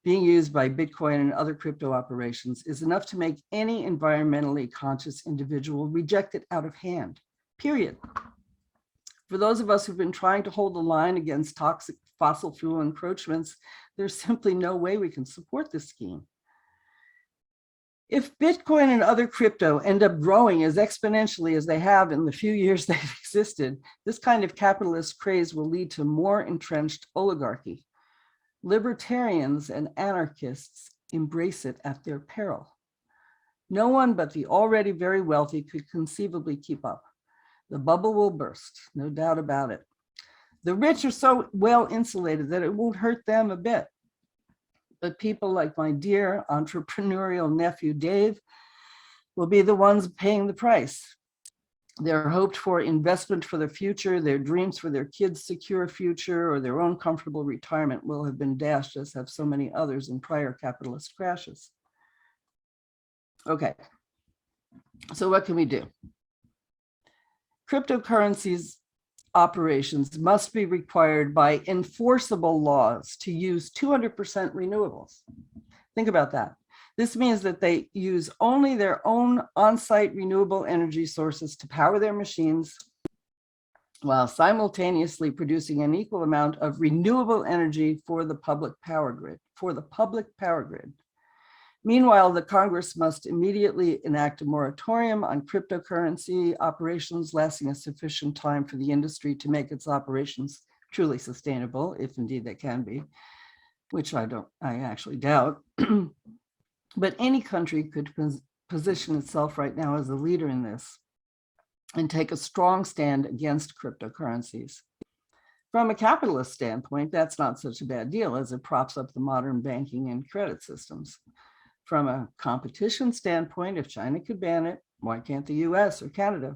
being used by Bitcoin and other crypto operations is enough to make any environmentally conscious individual reject it out of hand, period. For those of us who've been trying to hold the line against toxic fossil fuel encroachments, there's simply no way we can support this scheme. If Bitcoin and other crypto end up growing as exponentially as they have in the few years they've existed, this kind of capitalist craze will lead to more entrenched oligarchy. Libertarians and anarchists embrace it at their peril. No one but the already very wealthy could conceivably keep up. The bubble will burst, no doubt about it. The rich are so well insulated that it won't hurt them a bit. But people like my dear entrepreneurial nephew, Dave, will be the ones paying the price. Their hoped for investment for the future, their dreams for their kids' secure future, or their own comfortable retirement will have been dashed, as have so many others in prior capitalist crashes. Okay, so what can we do? Cryptocurrencies operations must be required by enforceable laws to use 200% renewables. Think about that. This means that they use only their own on-site renewable energy sources to power their machines while simultaneously producing an equal amount of renewable energy for the public power grid. Meanwhile, the Congress must immediately enact a moratorium on cryptocurrency operations lasting a sufficient time for the industry to make its operations truly sustainable, if indeed they can be, which I actually doubt. But any country could position itself right now as a leader in this and take a strong stand against cryptocurrencies. From a capitalist standpoint, that's not such a bad deal, as it props up the modern banking and credit systems. From a competition standpoint, if China could ban it, why can't the US or Canada?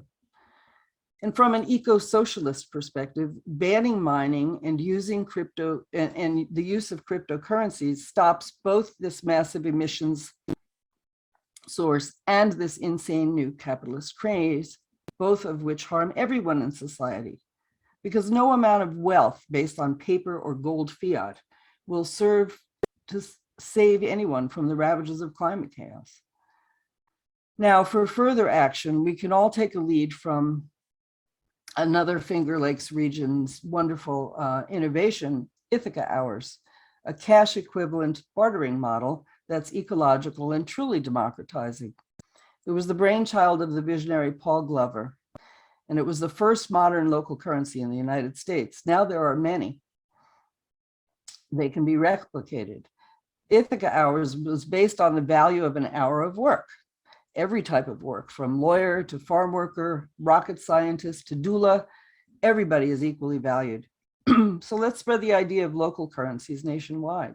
And from an eco-socialist perspective, banning mining and using crypto and the use of cryptocurrencies stops both this massive emissions source and this insane new capitalist craze, both of which harm everyone in society, because no amount of wealth based on paper or gold fiat will serve to save anyone from the ravages of climate chaos. Now, for further action, we can all take a lead from another Finger Lakes region's wonderful innovation, Ithaca Hours, a cash equivalent bartering model that's ecological and truly democratizing. It was the brainchild of the visionary Paul Glover, and it was the first modern local currency in the United States. Now there are many. They can be replicated. Ithaca Hours was based on the value of an hour of work. Every type of work, from lawyer to farm worker, rocket scientist to doula, everybody is equally valued. So let's spread the idea of local currencies nationwide.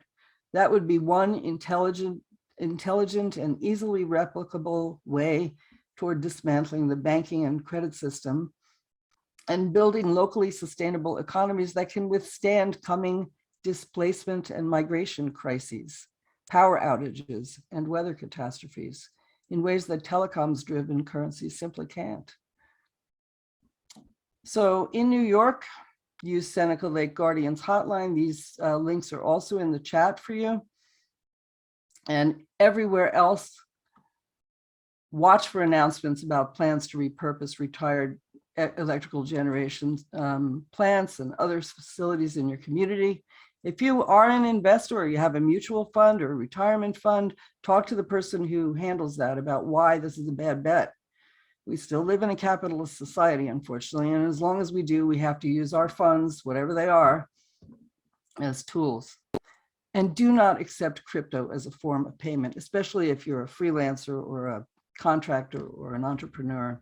That would be one intelligent and easily replicable way toward dismantling the banking and credit system and building locally sustainable economies that can withstand coming displacement and migration crises. power outages, and weather catastrophes in ways that telecoms-driven currencies simply can't. So in New York, use Seneca Lake Guardians hotline. These links are also in the chat for you. And everywhere else, watch for announcements about plans to repurpose retired electrical generation plants and other facilities in your community. If you are an investor or you have a mutual fund or a retirement fund, talk to the person who handles that about why this is a bad bet. We still live in a capitalist society, unfortunately, and as long as we do, we have to use our funds, whatever they are, as tools. And do not accept crypto as a form of payment, especially if you're a freelancer or a contractor or an entrepreneur.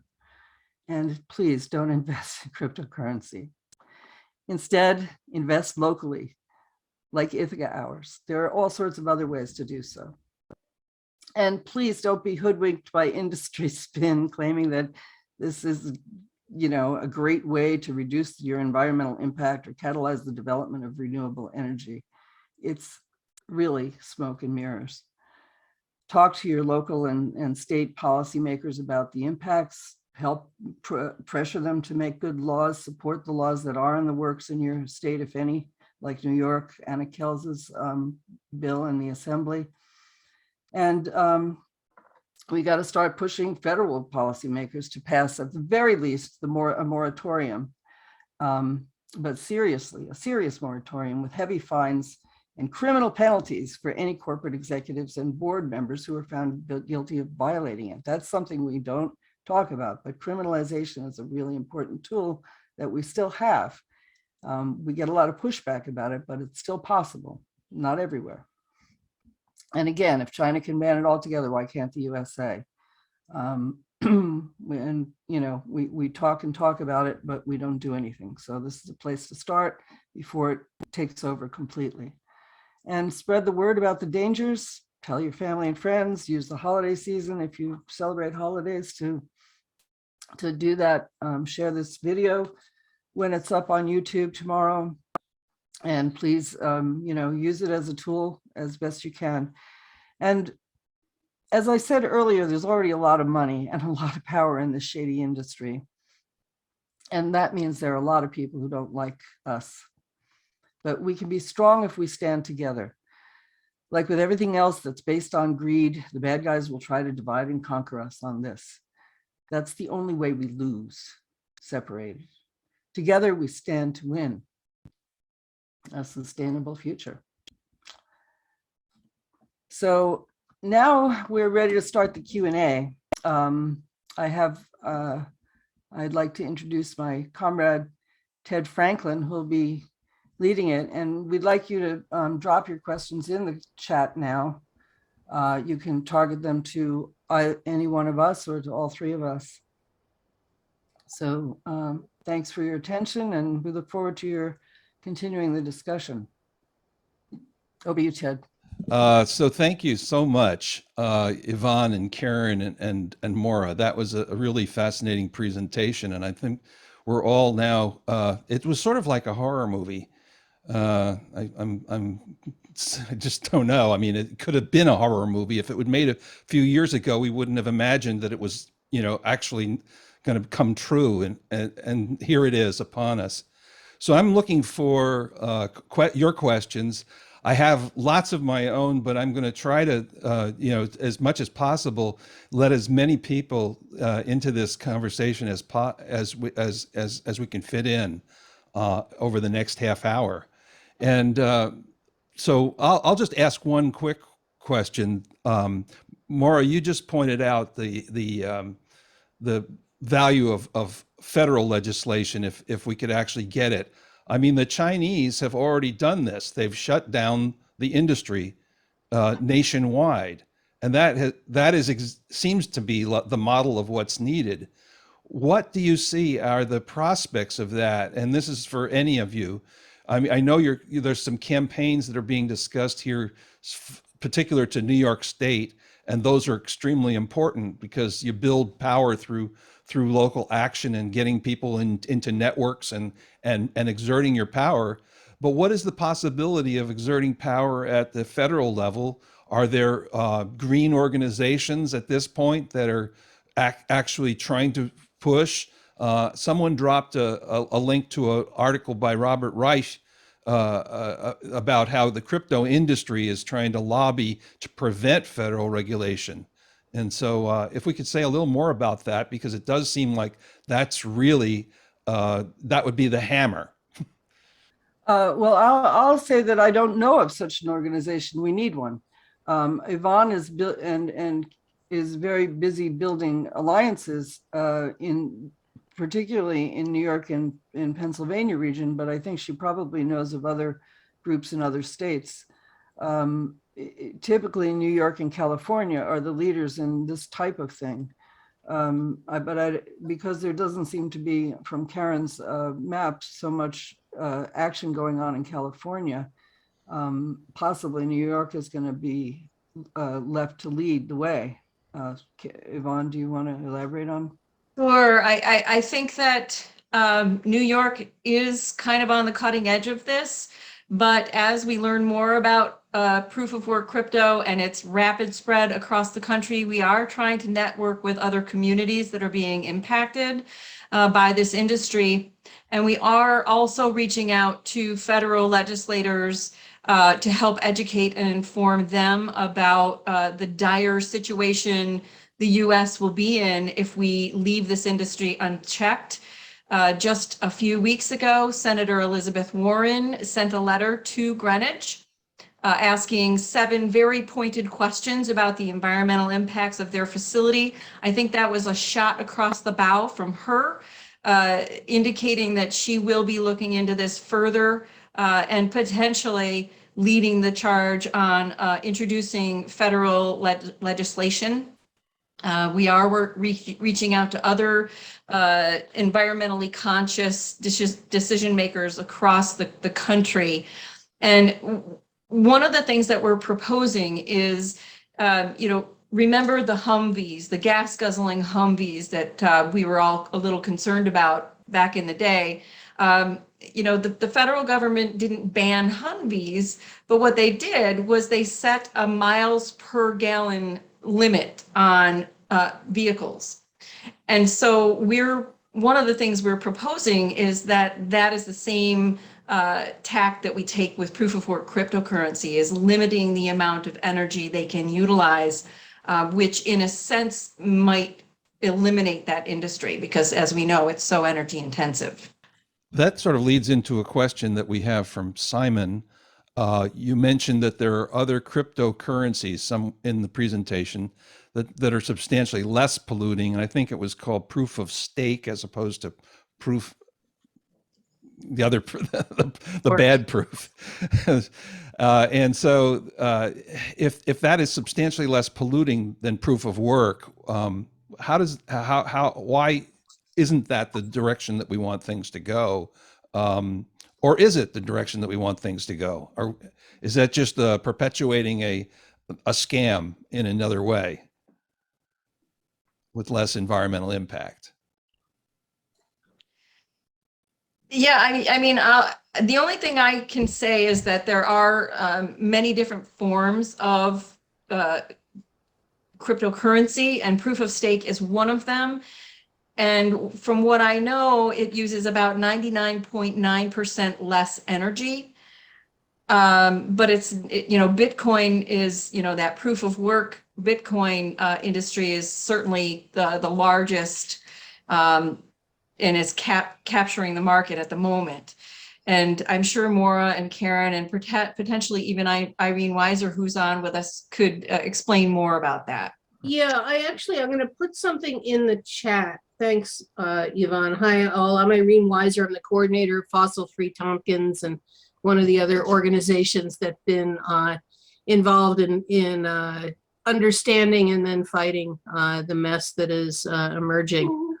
And please don't invest in cryptocurrency. Instead, invest locally, like Ithaca Hours. There are all sorts of other ways to do so. And please don't be hoodwinked by industry spin claiming that this is, a great way to reduce your environmental impact or catalyze the development of renewable energy. It's really smoke and mirrors. Talk to your local and state policymakers about the impacts, help pressure them to make good laws, support the laws that are in the works in your state, if any, like New York, Anna Kels's bill in the Assembly. And we got to start pushing federal policymakers to pass, at the very least, a moratorium, but seriously, a serious moratorium with heavy fines and criminal penalties for any corporate executives and board members who are found guilty of violating it. That's something we don't talk about, but criminalization is a really important tool that we still have. We get a lot of pushback about it, but it's still possible, not everywhere. And again, if China can ban it altogether, why can't the USA? And we talk and talk about it, but we don't do anything. So this is a place to start before it takes over completely. And spread the word about the dangers. Tell your family and friends. Use the holiday season if you celebrate holidays to do that. Share this video when it's up on YouTube tomorrow. And please, use it as a tool as best you can. And as I said earlier, there's already a lot of money and a lot of power in this shady industry. And that means there are a lot of people who don't like us. But we can be strong if we stand together. Like with everything else that's based on greed, the bad guys will try to divide and conquer us on this. That's the only way we lose, separated. Together, we stand to win a sustainable future. So now we're ready to start the Q&A. I'd like to introduce my comrade, Ted Franklin, who'll be leading it. And we'd like you to drop your questions in the chat now. You can target them to any one of us or to all three of us. So thanks for your attention, and we look forward to your continuing the discussion. Over to you, Ted. So thank you so much, Yvonne and Karen and Maura. That was a really fascinating presentation, and I think we're all now. It was sort of like a horror movie. I just don't know. I mean, it could have been a horror movie if it was made a few years ago. We wouldn't have imagined that it was, actually going to come true, and here it is upon us. So I'm looking for your questions. I have lots of my own, but I'm going to try to, as much as possible, let as many people into this conversation as we can fit in over the next half hour. And so I'll just ask one quick question. Maura, you just pointed out the value of federal legislation if we could actually get it. I mean, the Chinese have already done this. They've shut down the industry nationwide, and that seems to be the model of what's needed. What do you see are the prospects of that? And this is for any of you. I mean, I know there's some campaigns that are being discussed here, particular to New York State, and those are extremely important because you build power through local action and getting people into networks and exerting your power. But what is the possibility of exerting power at the federal level? Are there green organizations at this point that are actually trying to push? Someone dropped a link to an article by Robert Reich about how the crypto industry is trying to lobby to prevent federal regulation. And so if we could say a little more about that, because it does seem like that's really, that would be the hammer. Well, I'll say that I don't know of such an organization. We need one. Yvonne is and is very busy building alliances particularly in New York and in Pennsylvania region, but I think she probably knows of other groups in other states. Typically, New York and California are the leaders in this type of thing. Because there doesn't seem to be, from Karen's map, so much action going on in California, possibly New York is going to be left to lead the way. Yvonne, do you want to elaborate on? Sure. I think that New York is kind of on the cutting edge of this, but as we learn more about proof of work crypto and its rapid spread across the country, we are trying to network with other communities that are being impacted by this industry. And we are also reaching out to federal legislators to help educate and inform them about the dire situation the US will be in if we leave this industry unchecked. Just a few weeks ago, Senator Elizabeth Warren sent a letter to Greenwich asking 7 very pointed questions about the environmental impacts of their facility. I think that was a shot across the bow from her, indicating that she will be looking into this further and potentially leading the charge on introducing federal legislation. We are reaching out to other environmentally conscious decision makers across the country. And one of the things that we're proposing is, remember the Humvees, the gas guzzling Humvees that we were all a little concerned about back in the day. The federal government didn't ban Humvees, but what they did was they set a miles per gallon limit on vehicles. And so one of the things we're proposing is that is the same tack that we take with proof of work cryptocurrency, is limiting the amount of energy they can utilize, which in a sense might eliminate that industry because, as we know, it's so energy intensive. That sort of leads into a question that we have from Simon. You mentioned that there are other cryptocurrencies, some in the presentation, that are substantially less polluting. And I think it was called proof of stake as opposed to proof, the other, the bad proof. And so if that is substantially less polluting than proof of work, why isn't that the direction that we want things to go? Or is it the direction that we want things to go? Or is that just perpetuating a scam in another way with less environmental impact? Yeah, the only thing I can say is that there are many different forms of cryptocurrency, and proof of stake is one of them. And from what I know, it uses about 99.9% less energy. But Bitcoin is, that proof of work Bitcoin industry is certainly the largest and is capturing the market at the moment. And I'm sure Maura and Karen and potentially even Irene Weiser, who's on with us, could explain more about that. Yeah, I'm going to put something in the chat. Thanks, Yvonne. Hi, all. I'm Irene Weiser. I'm the coordinator of Fossil Free Tompkins and one of the other organizations that's been involved in understanding and then fighting the mess that is emerging.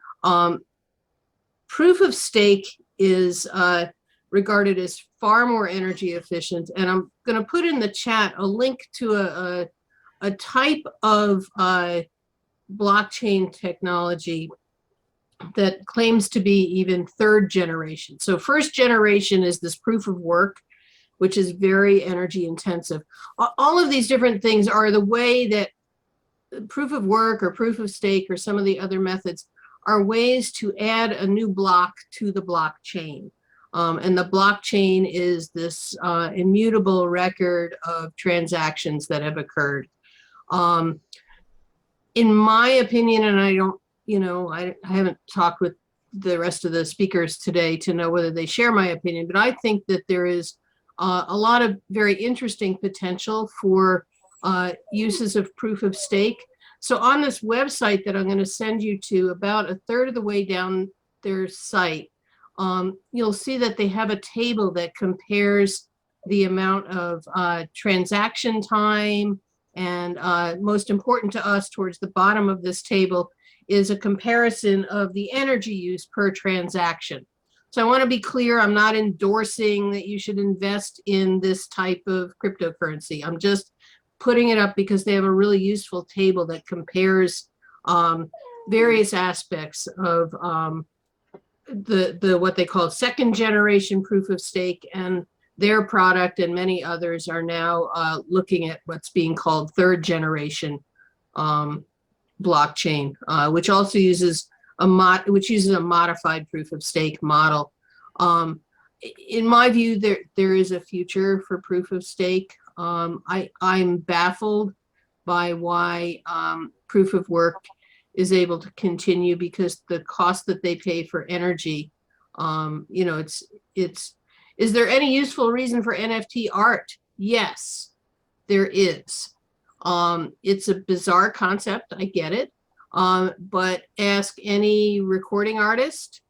Proof of stake is regarded as far more energy efficient. And I'm going to put in the chat a link to a type of blockchain technology that claims to be even third generation. So first generation is this proof of work which is very energy intensive. All of these different things are the way that proof of work or proof of stake or some of the other methods are ways to add a new block to the blockchain. And the blockchain is this immutable record of transactions that have occurred. In my opinion, and I don't, I haven't talked with the rest of the speakers today to know whether they share my opinion, but I think that there is a lot of very interesting potential for uses of proof of stake. So on this website that I'm going to send you to, about a third of the way down their site, you'll see that they have a table that compares the amount of transaction time, and most important to us, towards the bottom of this table is a comparison of the energy use per transaction. So I want to be clear, I'm not endorsing that you should invest in this type of cryptocurrency. I'm just putting it up because they have a really useful table that compares various aspects of what they call second generation proof of stake, and their product and many others are now looking at what's being called third generation blockchain, which also uses a modified proof of stake model. In my view, there is a future for proof of stake. I'm baffled by why proof of work is able to continue, because the cost that they pay for energy, is there any useful reason for NFT art? Yes, there is. It's a bizarre concept, I get it. But ask any recording artist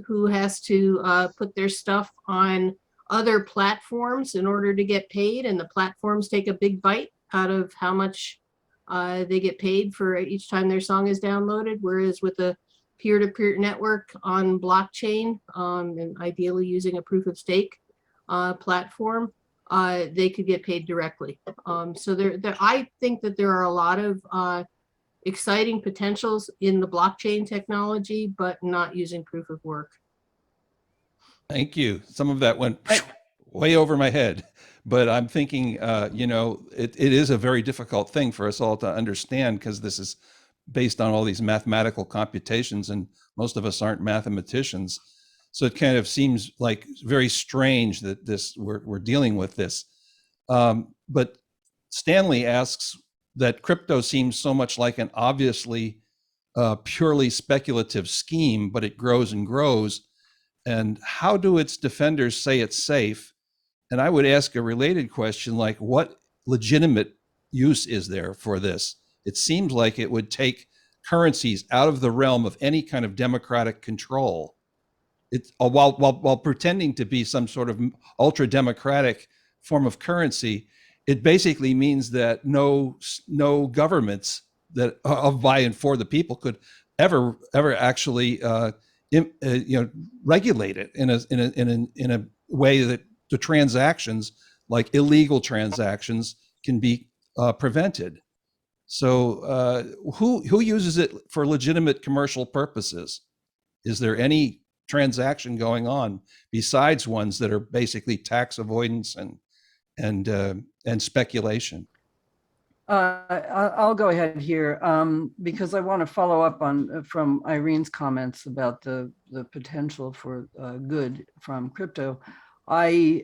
who has to put their stuff on other platforms in order to get paid, and the platforms take a big bite out of how much they get paid for each time their song is downloaded, whereas with a peer-to-peer network on blockchain, and ideally using a proof of stake platform, they could get paid directly. So I think that there are a lot of exciting potentials in the blockchain technology, but not using proof of work. Thank you. Some of that went way over my head, but I'm thinking, it is a very difficult thing for us all to understand, because this is based on all these mathematical computations, and most of us aren't mathematicians. So it kind of seems like very strange that we're dealing with this. But Stanley asks that crypto seems so much like an obviously purely speculative scheme, but it grows and grows. And how do its defenders say it's safe? And I would ask a related question, like, what legitimate use is there for this? It seems like it would take currencies out of the realm of any kind of democratic control. It's while pretending to be some sort of ultra democratic form of currency, it basically means that no governments that of by and for the people could ever actually regulate it in a way that the transactions, like illegal transactions, can be prevented. So who uses it for legitimate commercial purposes? Is there any transaction going on besides ones that are basically tax avoidance and speculation? I'll go ahead here because I want to follow up from Irene's comments about the potential for good from crypto. I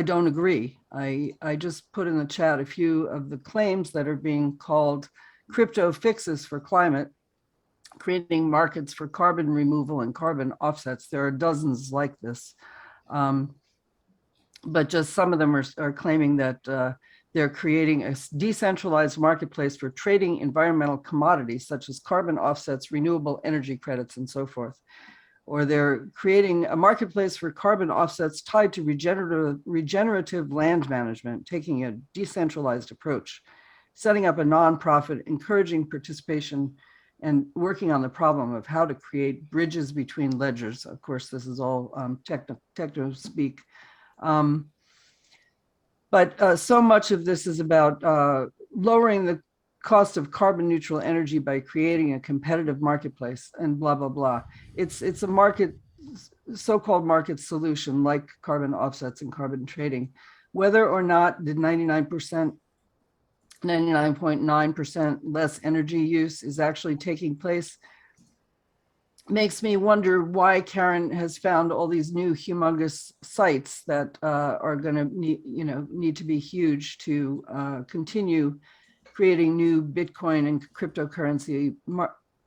don't agree. I just put in the chat a few of the claims that are being called crypto fixes for climate, creating markets for carbon removal and carbon offsets. There are dozens like this, but just some of them are claiming that they're creating a decentralized marketplace for trading environmental commodities such as carbon offsets, renewable energy credits, and so forth. Or they're creating a marketplace for carbon offsets tied to regenerative land management, taking a decentralized approach, setting up a nonprofit, encouraging participation, and working on the problem of how to create bridges between ledgers. Of course, this is all techno speak. But so much of this is about lowering the cost of carbon neutral energy by creating a competitive marketplace and blah, blah, blah. It's a market so-called market solution like carbon offsets and carbon trading, whether or not the 99.9% less energy use is actually taking place, makes me wonder why Karen has found all these new humongous sites that are going to need to be huge to continue creating new Bitcoin and cryptocurrency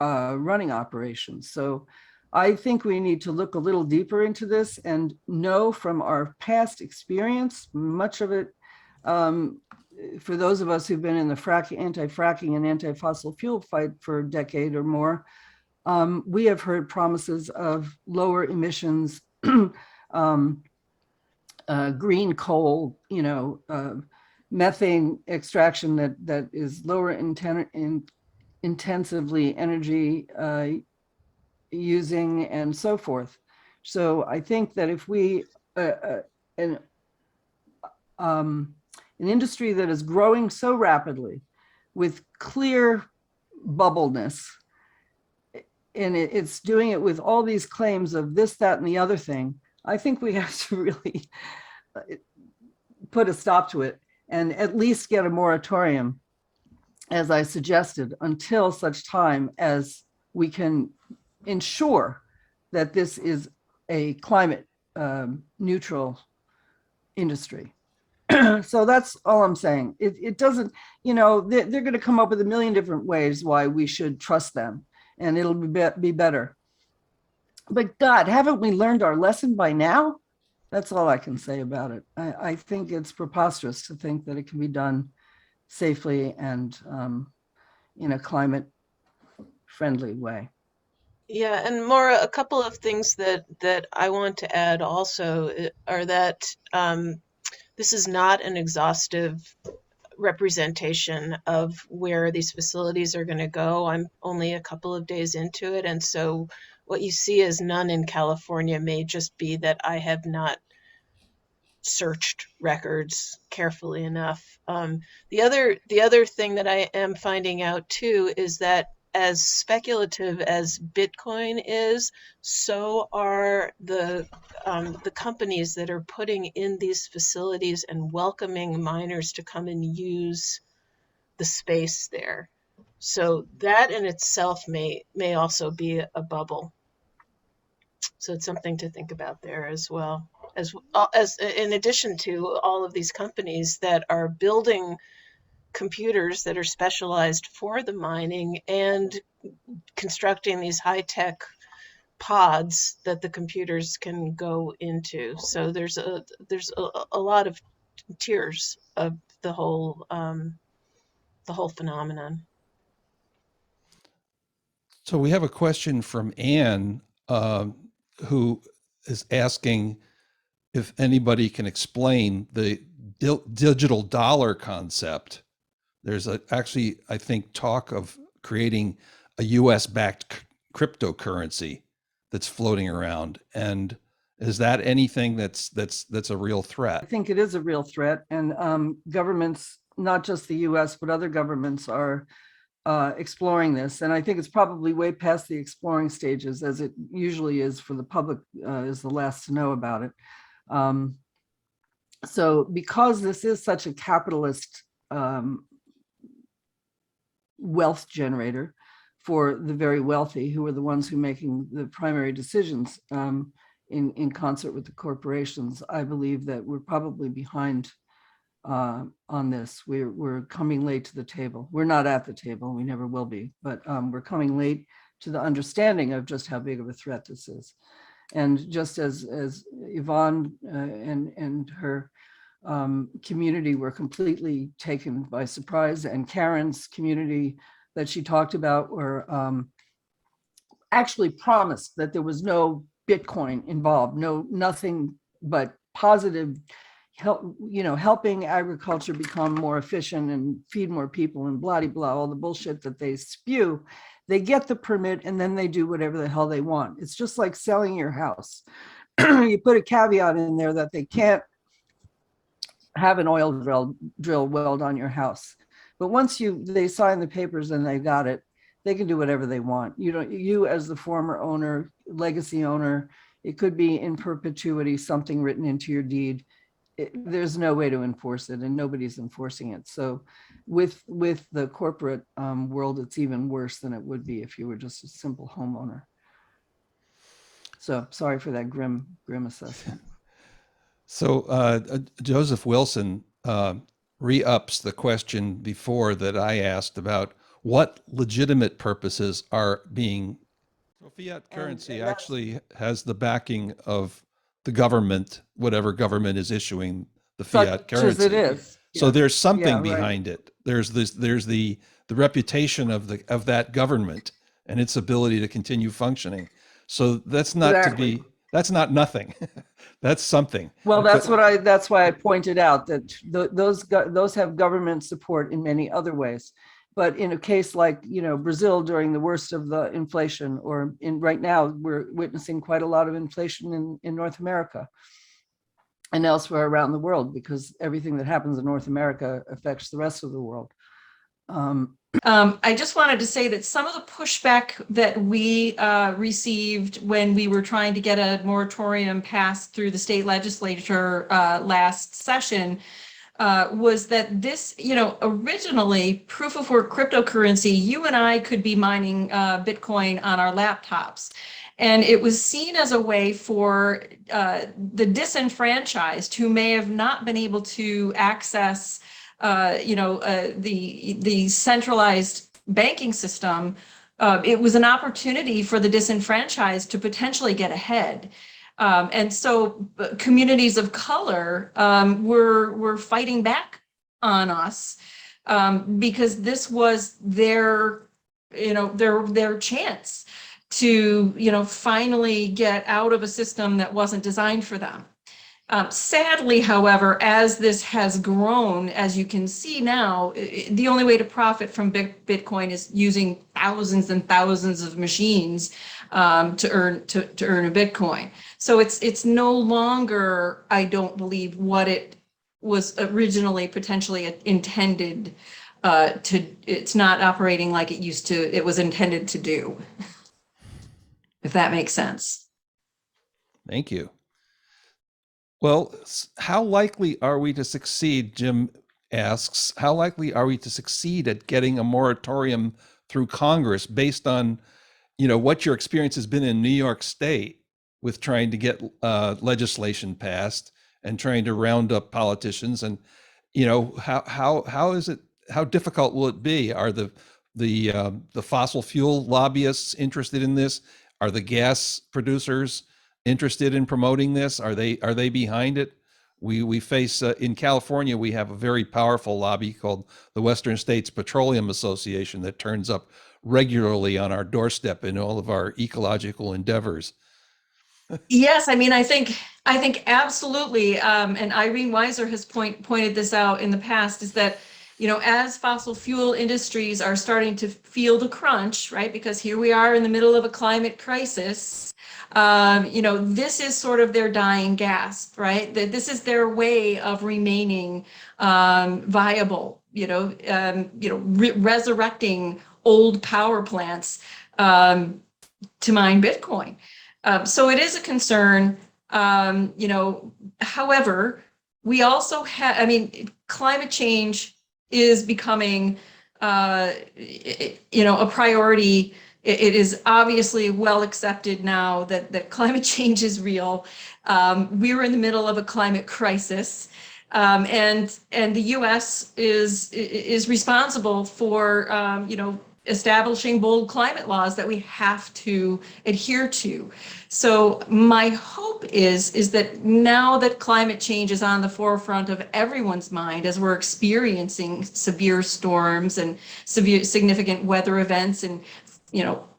running operations. So I think we need to look a little deeper into this and know from our past experience, much of it, for those of us who've been in the anti-fracking and anti-fossil fuel fight for a decade or more, we have heard promises of lower emissions, green coal, methane extraction that is lower intensively energy using and so forth. So I think that if we, an industry that is growing so rapidly with clear bubbleness, and it's doing it with all these claims of this, that, and the other thing, I think we have to really put a stop to it and at least get a moratorium, as I suggested, until such time as we can ensure that this is a climate neutral industry. So that's all I'm saying. It doesn't, they're going to come up with a million different ways why we should trust them, and it'll be better. But God, haven't we learned our lesson by now? That's all I can say about it. I think it's preposterous to think that it can be done safely and in a climate friendly way. Yeah, and Maura, a couple of things that I want to add also are that this is not an exhaustive representation of where these facilities are going to go. I'm only a couple of days into it, and so what you see as none in California may just be that I have not searched records carefully enough. The other thing that I am finding out too is that as speculative as Bitcoin is, so are the companies that are putting in these facilities and welcoming miners to come and use the space there. So that in itself may also be a bubble. So it's something to think about there as well. As in addition to all of these companies that are building computers that are specialized for the mining and constructing these high-tech pods that the computers can go into. So there's a lot of tiers of the whole phenomenon. So we have a question from Anne, who is asking if anybody can explain the digital dollar concept. There's actually, I think, talk of creating a US-backed cryptocurrency that's floating around. And is that anything that's a real threat? I think it is a real threat, and governments, not just the US, but other governments are exploring this. And I think it's probably way past the exploring stages, as it usually is for the public, is the last to know about it. So because this is such a capitalist wealth generator for the very wealthy, who are the ones who are making the primary decisions in concert with the corporations, I believe that we're probably behind on this. We're coming late to the table. We're not at the table, we never will be, but we're coming late to the understanding of just how big of a threat this is. And just as Yvonne and her community were completely taken by surprise, and Karen's community that she talked about were actually promised that there was no Bitcoin involved, nothing but positive help, helping agriculture become more efficient and feed more people and blah, blah, all the bullshit that they spew. They get the permit and then they do whatever the hell they want. It's just like selling your house. You put a caveat in there that they can't have an oil drill weld on your house. But once they sign the papers and they got it, they can do whatever they want. You as the former owner, legacy owner, It could be in perpetuity, something written into your deed. There's no way to enforce it, and nobody's enforcing it. So with the corporate world, it's even worse than it would be if you were just a simple homeowner. So sorry for that grim assessment. So Joseph Wilson re-ups the question before that I asked about what legitimate purposes are being. So fiat currency actually has the backing of the government, whatever government is issuing the fiat Such as it currency. is. So Yeah. there's something Yeah, right. behind it. There's the reputation of that government and its ability to continue functioning. So that's not Exactly. that's not nothing. That's something. Well, that's But that's why I pointed out that those have government support in many other ways. But in a case like, Brazil during the worst of the inflation, or right now, we're witnessing quite a lot of inflation in North America and elsewhere around the world, because everything that happens in North America affects the rest of the world. I just wanted to say that some of the pushback that we received when we were trying to get a moratorium passed through the state legislature last session was that this, originally proof of work cryptocurrency, you and I could be mining Bitcoin on our laptops. And it was seen as a way for the disenfranchised who may have not been able to access the centralized banking system. It was an opportunity for the disenfranchised to potentially get ahead. And so communities of color were fighting back on us because this was their chance to, finally get out of a system that wasn't designed for them. Sadly, however, as this has grown, as you can see now, the only way to profit from Bitcoin is using thousands and thousands of machines to earn a Bitcoin. So it's no longer, I don't believe, what it was originally potentially intended to. It's not operating like it was intended to do, if that makes sense. thank you. Well, how likely are we to succeed, Jim asks, how likely are we to succeed at getting a moratorium through Congress based on, what your experience has been in New York State with trying to get legislation passed and trying to round up politicians? And, how difficult will it be? Are the fossil fuel lobbyists interested in this? Are the gas producers interested in promoting this? Are they behind it? We face in California, we have a very powerful lobby called the Western States Petroleum Association that turns up regularly on our doorstep in all of our ecological endeavors. Yes, I mean, I think absolutely, and Irene Weiser has pointed this out in the past, is that, as fossil fuel industries are starting to feel the crunch, right? Because here we are in the middle of a climate crisis. This is sort of their dying gasp, right? That this is their way of remaining viable. Resurrecting old power plants to mine Bitcoin. So it is a concern. However, we also have, climate change is becoming, a priority. It is obviously well accepted now that climate change is real. We were in the middle of a climate crisis, and the U.S. is responsible for, establishing bold climate laws that we have to adhere to. So my hope is that now that climate change is on the forefront of everyone's mind, as we're experiencing severe storms and severe significant weather events and,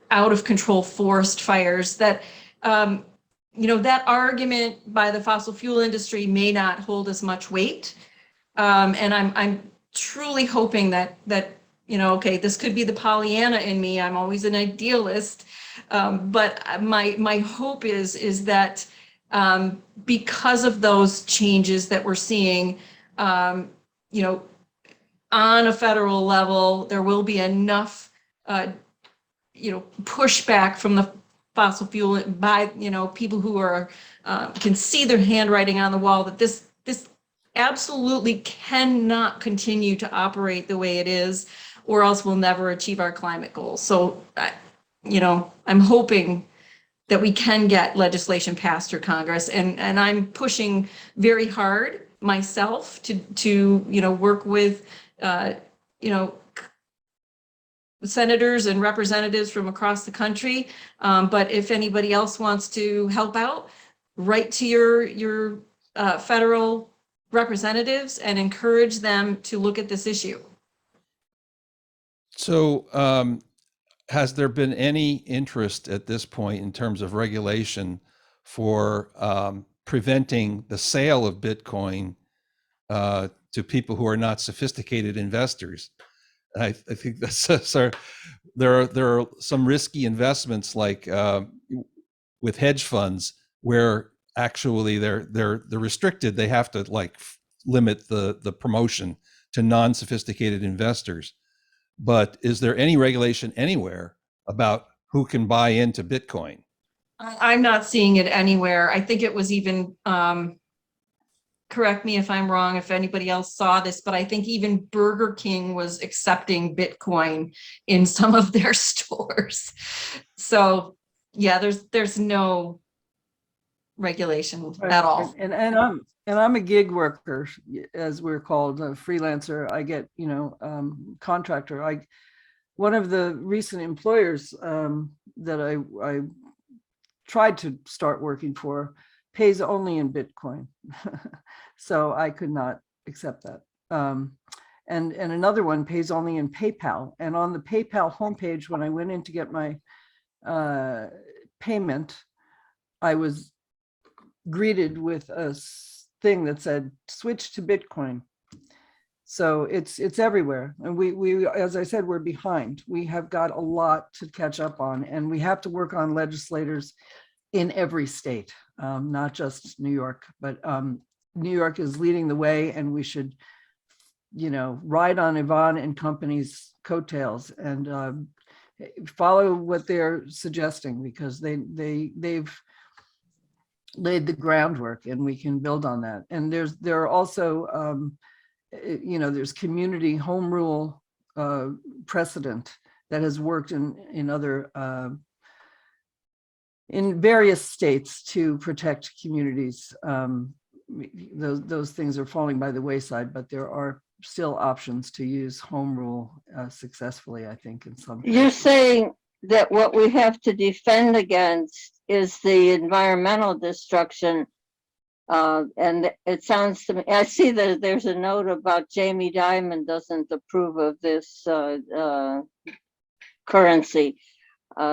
out of control forest fires, that, that argument by the fossil fuel industry may not hold as much weight. And I'm truly hoping that okay, this could be the Pollyanna in me. I'm always an idealist, but my hope is that because of those changes that we're seeing, on a federal level, there will be enough, pushback from the fossil fuel by, people who are, can see their handwriting on the wall, that this absolutely cannot continue to operate the way it is, or else we'll never achieve our climate goals. So, I'm hoping that we can get legislation passed through Congress, and I'm pushing very hard myself to work with, senators and representatives from across the country. But if anybody else wants to help out, write to your federal representatives and encourage them to look at this issue. So has there been any interest at this point in terms of regulation for preventing the sale of Bitcoin to people who are not sophisticated investors? I think that's so. There are some risky investments like with hedge funds where actually they're restricted. They have to like limit the promotion to non-sophisticated investors. But is there any regulation anywhere about who can buy into Bitcoin? I'm not seeing it anywhere. I think it was even, correct me if I'm wrong, if anybody else saw this, but I think even Burger King was accepting Bitcoin in some of their stores. So yeah, there's no regulation at all. And I'm a gig worker, as we're called, a freelancer. I get, contractor. One of the recent employers that I tried to start working for pays only in Bitcoin. So I could not accept that. And another one pays only in PayPal. And on the PayPal homepage, when I went in to get my payment, I was greeted with a thing that said, switch to Bitcoin. So it's everywhere. And we, as I said, we're behind. We have got a lot to catch up on, and we have to work on legislators in every state, not just New York, but New York is leading the way, and we should, ride on Yvonne and company's coattails and follow what they're suggesting, because they've laid the groundwork, and we can build on that. And there are also, there's community home rule precedent that has worked in other in various states to protect communities. Those things are falling by the wayside, but there are still options to use home rule successfully, I think, in some cases. You're saying that what we have to defend against is the environmental destruction. And it sounds to me, I see that there's a note about Jamie Dimon doesn't approve of this currency.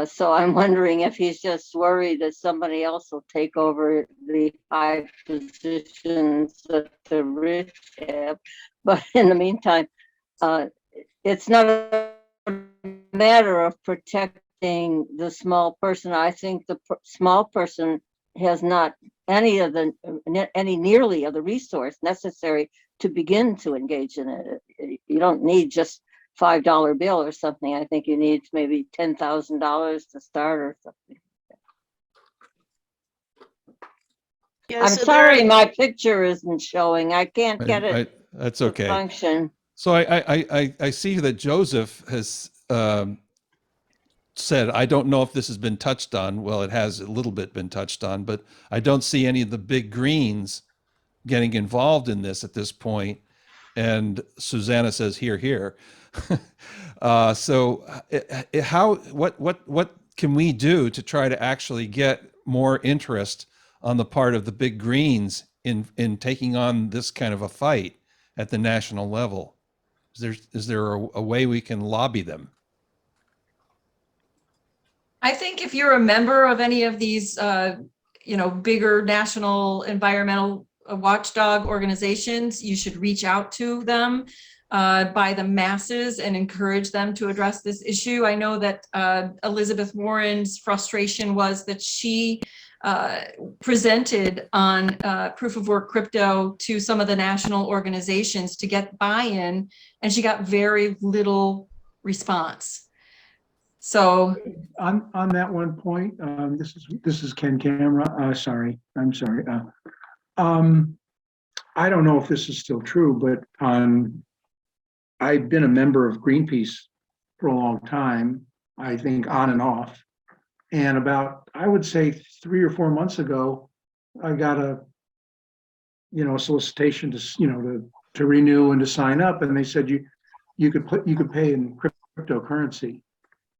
So I'm wondering if he's just worried that somebody else will take over the high positions that the rich have. But in the meantime, it's not a matter of protecting the small person. I think the small person has not nearly of the resource necessary to begin to engage in it. You don't need just $5 bill or something. I think you need maybe $10,000 to start or something. Yeah, I'm so sorry, my picture isn't showing. I can't get it That's to okay. function. So I see that Joseph has said, I don't know if this has been touched on. Well, it has a little bit been touched on, but I don't see any of the big greens getting involved in this at this point. And Susanna says, here. So what can we do to try to actually get more interest on the part of the big greens in taking on this kind of a fight at the national level? Is there a way we can lobby them? I think if you're a member of any of these, bigger national environmental watchdog organizations, you should reach out to them by the masses and encourage them to address this issue. I know that Elizabeth Warren's frustration was that she presented on proof of work crypto to some of the national organizations to get buy-in, and she got very little response. So On that one point, this is Ken Camera. I'm sorry. I don't know if this is still true, but I've been a member of Greenpeace for a long time, I think on and off. And about, I would say 3 or 4 months ago, I got a solicitation to renew and to sign up. And they said you could pay in cryptocurrency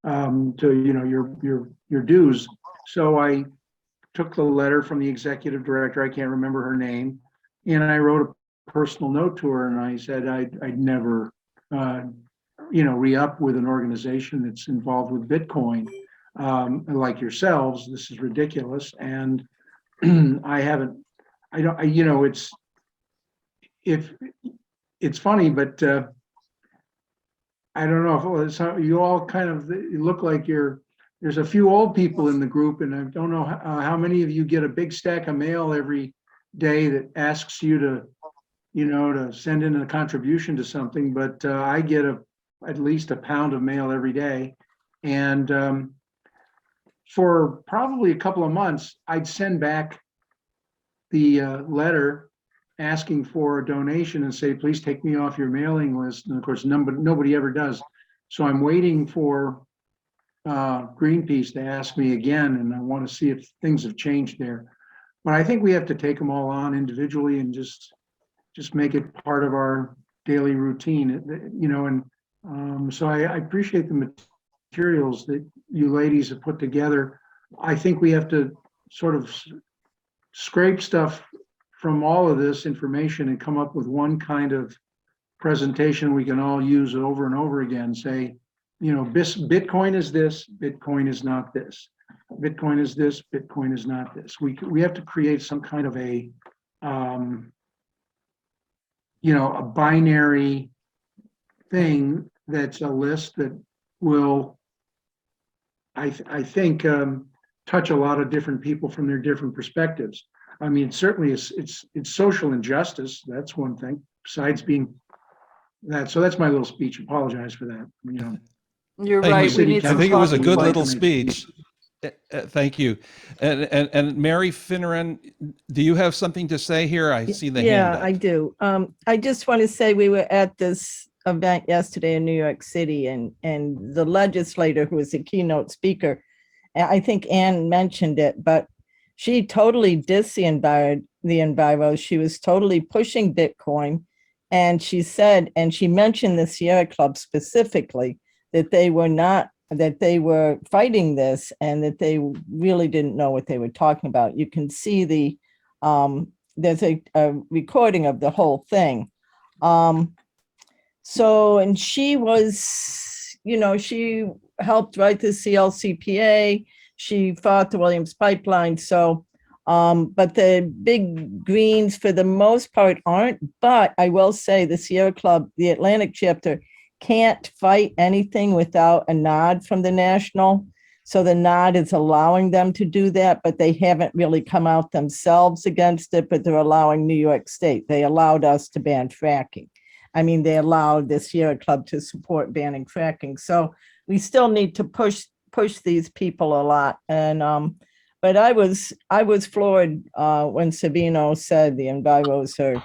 to your dues. So I took the letter from the executive director, I can't remember her name, and I wrote a personal note to her, and I said I'd never re-up with an organization that's involved with Bitcoin like yourselves. This is ridiculous, and it's funny, but I don't know if you all kind of look like there's a few old people in the group, and I don't know how many of you get a big stack of mail every day that asks you to send in a contribution to something, but I get at least a pound of mail every day. And for probably a couple of months, I'd send back the letter asking for a donation and say, please take me off your mailing list. And of course, nobody ever does. So I'm waiting for Greenpeace to ask me again, and I want to see if things have changed there. But I think we have to take them all on individually and just make it part of our daily routine, and so I appreciate the materials that you ladies have put together. I think we have to sort of scrape stuff from all of this information and come up with one kind of presentation we can all use over and over again. Say, Bitcoin is this, Bitcoin is not this. Bitcoin is this, Bitcoin is not this. We have to create some kind of a binary thing that's a list that will, I think, touch a lot of different people from their different perspectives. I mean, certainly it's social injustice. That's one thing. Besides being that, so that's my little speech. Apologize for that. You're Thank right. you. We need I some think it was a talking good points. little speech. Thank you. And Mary Finneran, do you have something to say here? I see the hand up. I do. I just want to say we were at this event yesterday in New York City, and the legislator who was the keynote speaker, I think Ann mentioned it, but she totally dissed the enviro. She was totally pushing Bitcoin. And she said, and she mentioned the Sierra Club specifically, that they were fighting this and that they really didn't know what they were talking about. You can see there's a recording of the whole thing. And she was, she helped write the CLCPA. She fought the Williams Pipeline. So, but the big greens for the most part aren't. But I will say the Sierra Club, the Atlantic chapter, can't fight anything without a nod from the national. So the nod is allowing them to do that, but they haven't really come out themselves against it, but they're allowing New York State. They allowed us to ban fracking. I mean, they allowed the Sierra Club to support banning fracking. So we still need to push these people a lot. And but I was floored when Sabino said the enviros her,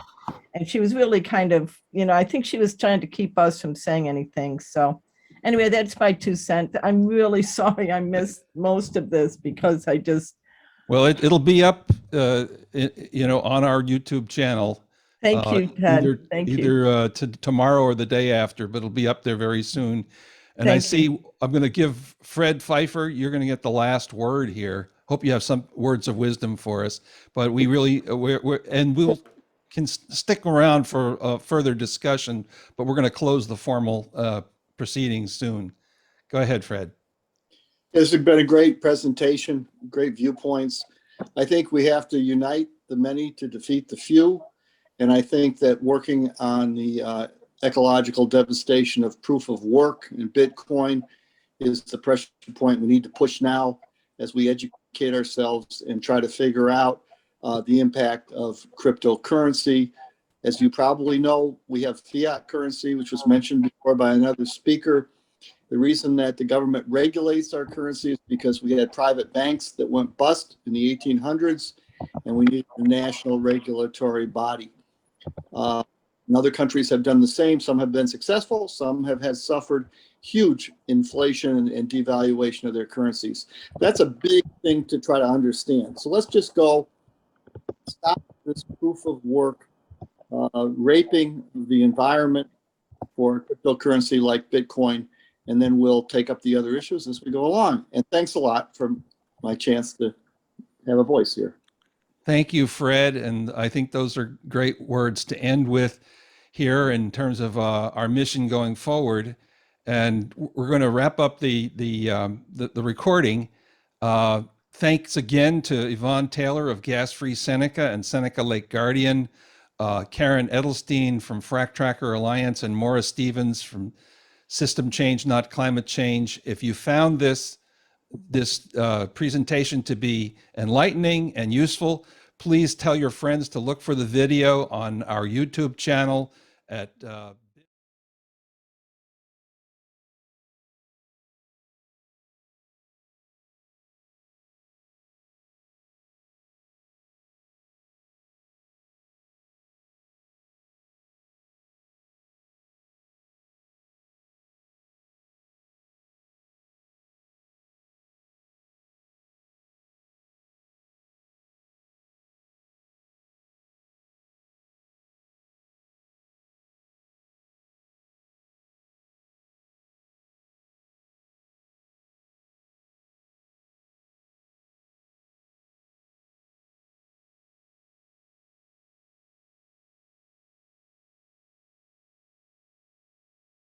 and she was really kind of, I think she was trying to keep us from saying anything. So anyway, that's my 2 cents. I'm really sorry I missed most of this because I just. Well, it'll be up, on our YouTube channel. Thank you, Ted. Either tomorrow or the day after, but it'll be up there very soon. And I see, I'm going to give Fred Pfeiffer, you're going to get the last word here. Hope you have some words of wisdom for us, but we really, we'll can stick around for further discussion, but we're going to close the formal proceedings soon. Go ahead, Fred. This has been a great presentation, great viewpoints. I think we have to unite the many to defeat the few. And I think that working on the ecological devastation of proof of work and Bitcoin is the pressure point we need to push now as we educate ourselves and try to figure out the impact of cryptocurrency. As you probably know, we have fiat currency, which was mentioned before by another speaker. The reason that the government regulates our currency is because we had private banks that went bust in the 1800s, and we needed a national regulatory body. And other countries have done the same. Some have been successful. Some have had suffered huge inflation and devaluation of their currencies. That's a big thing to try to understand. So let's just go stop this proof of work, raping the environment for cryptocurrency like Bitcoin, and then we'll take up the other issues as we go along. And thanks a lot for my chance to have a voice here. Thank you, Fred. And I think those are great words to end with here in terms of our mission going forward. And we're going to wrap up the recording. Thanks again to Yvonne Taylor of Gas Free Seneca and Seneca Lake Guardian, Karen Edelstein from Frac Tracker Alliance, and Maura Stevens from System Change, Not Climate Change. If you found this presentation to be enlightening and useful, please tell your friends to look for the video on our YouTube channel at